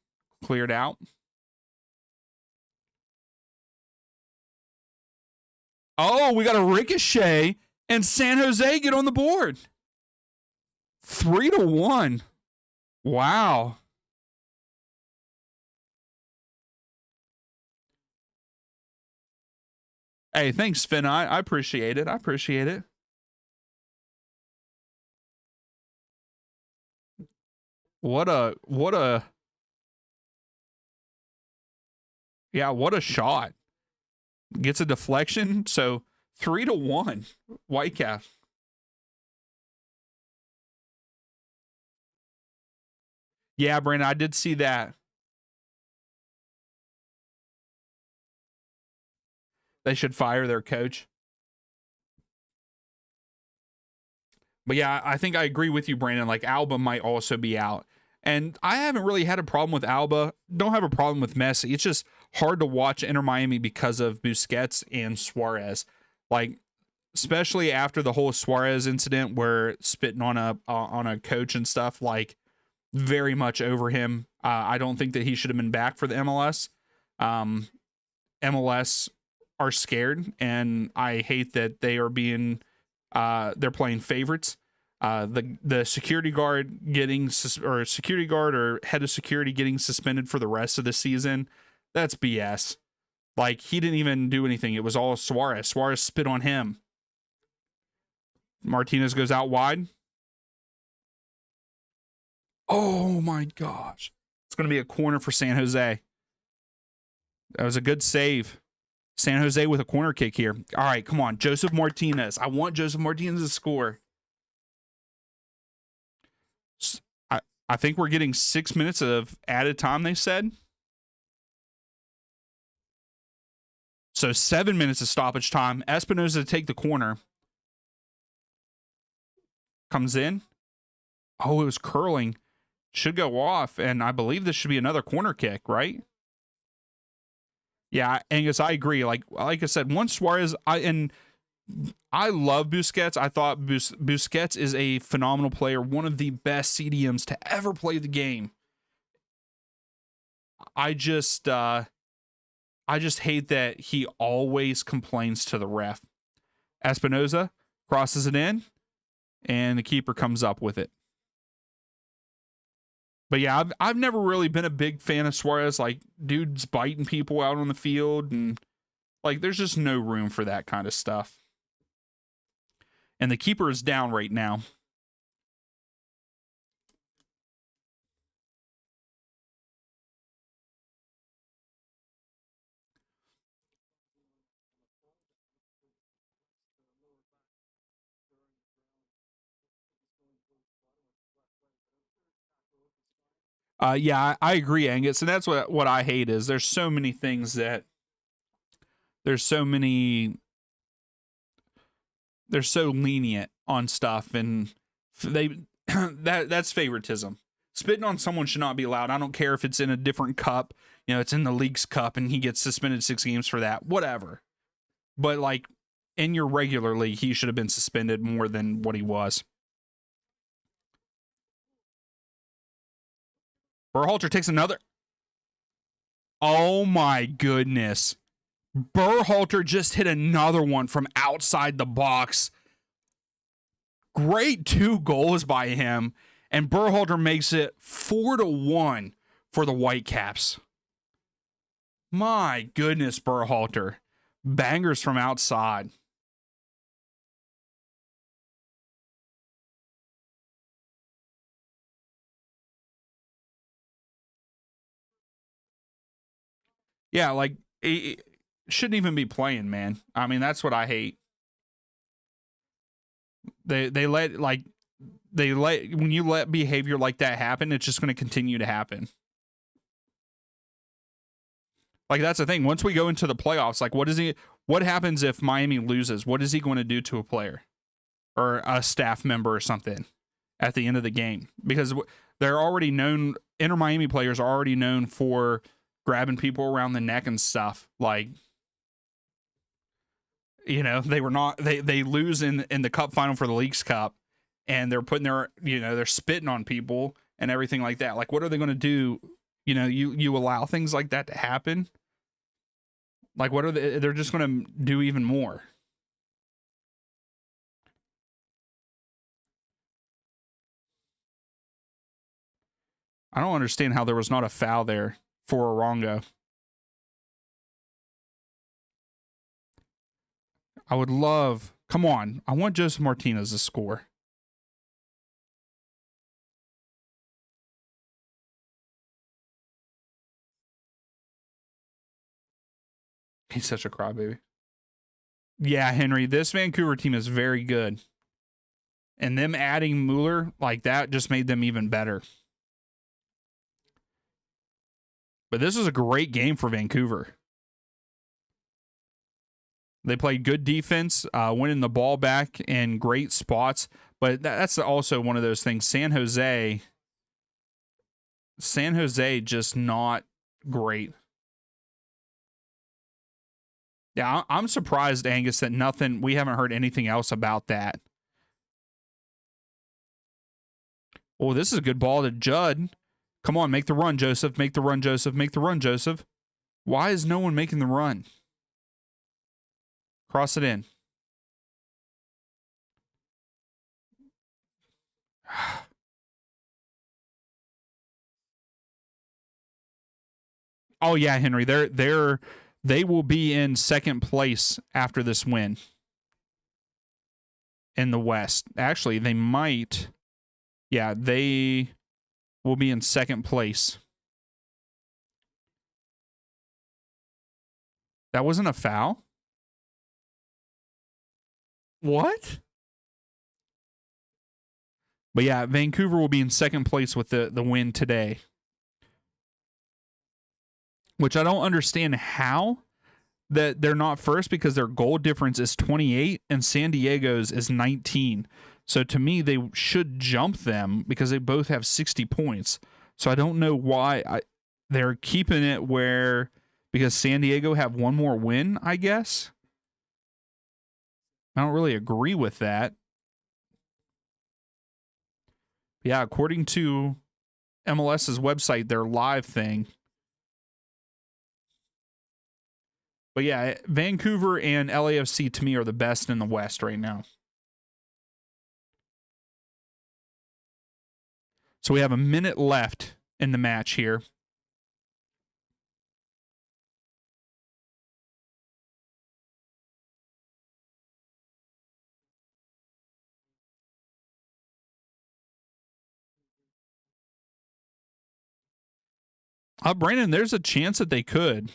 cleared out. Oh, we got a ricochet, and San Jose get on the board. 3-1. Wow. Hey, thanks, Finn. I appreciate it. What a shot. Gets a deflection. So 3-1. Whitecaps. Yeah, Brandon, I did see that. They should fire their coach. But yeah, I think I agree with you, Brandon. Like, Alba might also be out. And I haven't really had a problem with Alba. Don't have a problem with Messi. It's just hard to watch Inter Miami because of Busquets and Suarez. Like, especially after the whole Suarez incident where spitting on a coach and stuff, like, very much over him. I don't think that he should have been back for the MLS. MLS are scared, and I hate that they are being they're playing favorites. The security guard or head of security getting suspended for the rest of the season, that's BS. Like, he didn't even do anything. It was all Suarez. Suarez spit on him. Martinez goes out wide. Oh my gosh. It's going to be a corner for San Jose. That was a good save. San Jose with a corner kick here. All right, come on. Joseph Martinez. I want Joseph Martinez to score. I think we're getting 6 minutes of added time, they said. So 7 minutes of stoppage time. Espinoza to take the corner. Comes in. Oh, it was curling. Should go off, and I believe this should be another corner kick, right? Yeah, Angus, I agree. Like I said, once Suarez, I love Busquets. I thought Busquets is a phenomenal player, one of the best CDMs to ever play the game. I just hate that he always complains to the ref. Espinoza crosses it in, and the keeper comes up with it. But yeah, I've never really been a big fan of Suarez. Like, dude's biting people out on the field, and like, there's just no room for that kind of stuff. And the keeper is down right now. Yeah, I agree, Angus, and that's what I hate is there's so many things that there's so many they're so lenient on stuff, and they that's favoritism. Spitting on someone should not be allowed. I don't care if it's in a different cup, you know, it's in the league's cup, and he gets suspended 6 games for that, whatever. But like in your regular league, he should have been suspended more than what he was. Berhalter takes another. Oh my goodness. Berhalter just hit another one from outside the box. Great 2 goals by him. And Berhalter makes it 4-1 for the Whitecaps. My goodness, Berhalter. Bangers from outside. Yeah, like, it shouldn't even be playing, man. I mean, that's what I hate. They let when you let behavior like that happen, it's just going to continue to happen. Like, that's the thing. Once we go into the playoffs, like, what happens if Miami loses? What is he going to do to a player or a staff member or something at the end of the game? Because they're already known, Inter Miami players are already known for grabbing people around the neck and stuff. Like, you know, they lose in the cup final for the Leagues Cup, and they're putting they're spitting on people and everything like that. Like, what are they going to do? You know, you allow things like that to happen. Like, what are they're just going to do even more. I don't understand how there was not a foul there for Orongo. I would love, come on, I want Joseph Martinez to score. He's such a crybaby. Yeah, Henry, this Vancouver team is very good. And them adding Mueller like that just made them even better. But this is a great game for Vancouver. They played good defense, winning the ball back in great spots. But that's also one of those things. San Jose just not great. Yeah, I'm surprised, Angus, that we haven't heard anything else about that. Oh, this is a good ball to Judd. Come on, make the run, Joseph. Make the run, Joseph. Make the run, Joseph. Why is no one making the run? Cross it in. Oh yeah, Henry. They will be in second place after this win in the West. Actually, they might. Yeah, they will be in second place. That wasn't a foul? What? But yeah, Vancouver will be in second place with the win today. Which I don't understand how that they're not first, because their goal difference is 28 and San Diego's is 19. So to me, they should jump them because they both have 60 points. So I don't know why they're keeping it where, because San Diego have one more win, I guess. I don't really agree with that. Yeah, according to MLS's website, their live thing. But yeah, Vancouver and LAFC to me are the best in the West right now. So we have a minute left in the match here. Brandon, there's a chance that they could.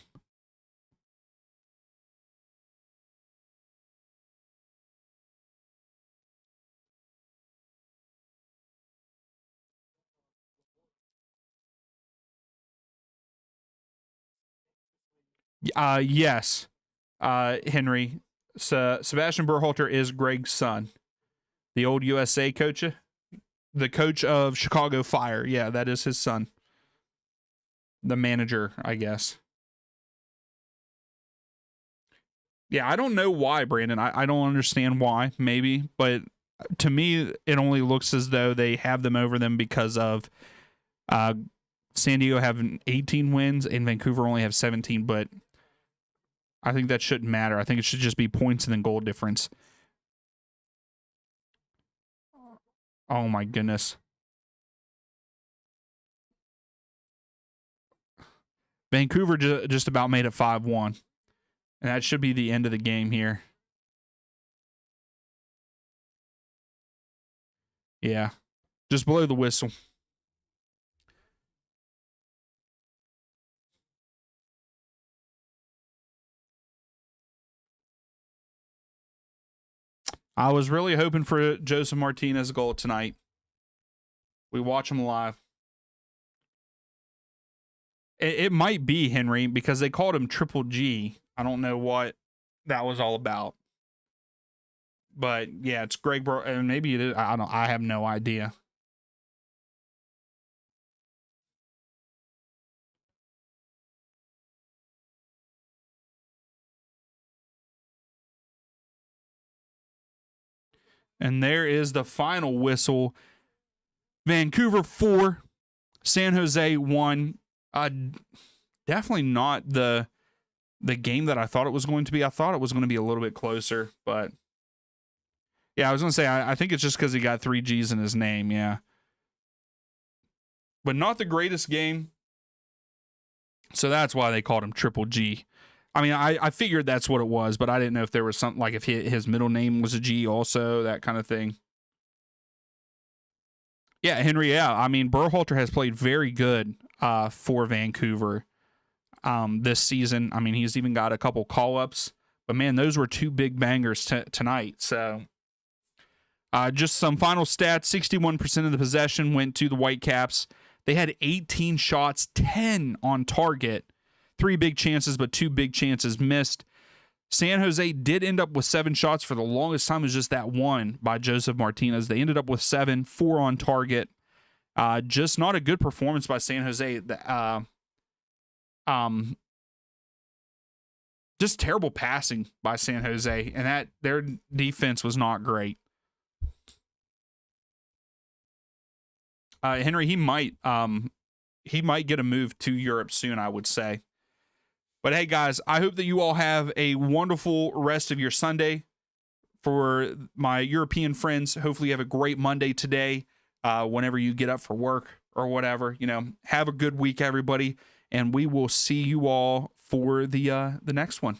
Yes, Henry. Sebastian Berhalter is Greg's son, the old USA coach, the coach of Chicago Fire. Yeah, that is his son. The manager, I guess. Yeah, I don't know why, Brandon. I don't understand why, maybe. But to me, it only looks as though they have them over them because of San Diego having 18 wins and Vancouver only have 17. But I think that shouldn't matter. I think it should just be points and then goal difference. Oh, my goodness. Vancouver just about made it 5-1. And that should be the end of the game here. Yeah. Just blow the whistle. I was really hoping for Joseph Martinez's goal tonight. We watch him live. It might be Henry because they called him Triple G. I don't know what that was all about. But yeah, it's Greg and maybe it is. I have no idea. And there is the final whistle. Vancouver 4, San Jose 1. Definitely not the game that I thought it was going to be. I thought it was going to be a little bit closer, but yeah, I was going to say, I think it's just because he got 3 G's in his name, yeah. But not the greatest game, so that's why they called him Triple G. I mean, I figured that's what it was, but I didn't know if there was something like if his middle name was a G also, that kind of thing. Yeah, Henry, yeah. I mean, Berhalter has played very good for Vancouver this season. I mean, he's even got a couple call-ups. But, man, those were 2 big bangers tonight. So, just some final stats. 61% of the possession went to the Whitecaps. They had 18 shots, 10 on target. 3 big chances, but 2 big chances missed. San Jose did end up with 7 shots for the longest time. It was just that one by Joseph Martinez. They ended up with 7, 4 on target. Just not a good performance by San Jose. Just terrible passing by San Jose, and that their defense was not great. Henry, he might get a move to Europe soon, I would say. But hey, guys, I hope that you all have a wonderful rest of your Sunday. For my European friends, hopefully you have a great Monday today. Whenever you get up for work or whatever, have a good week, everybody, and we will see you all for the next one.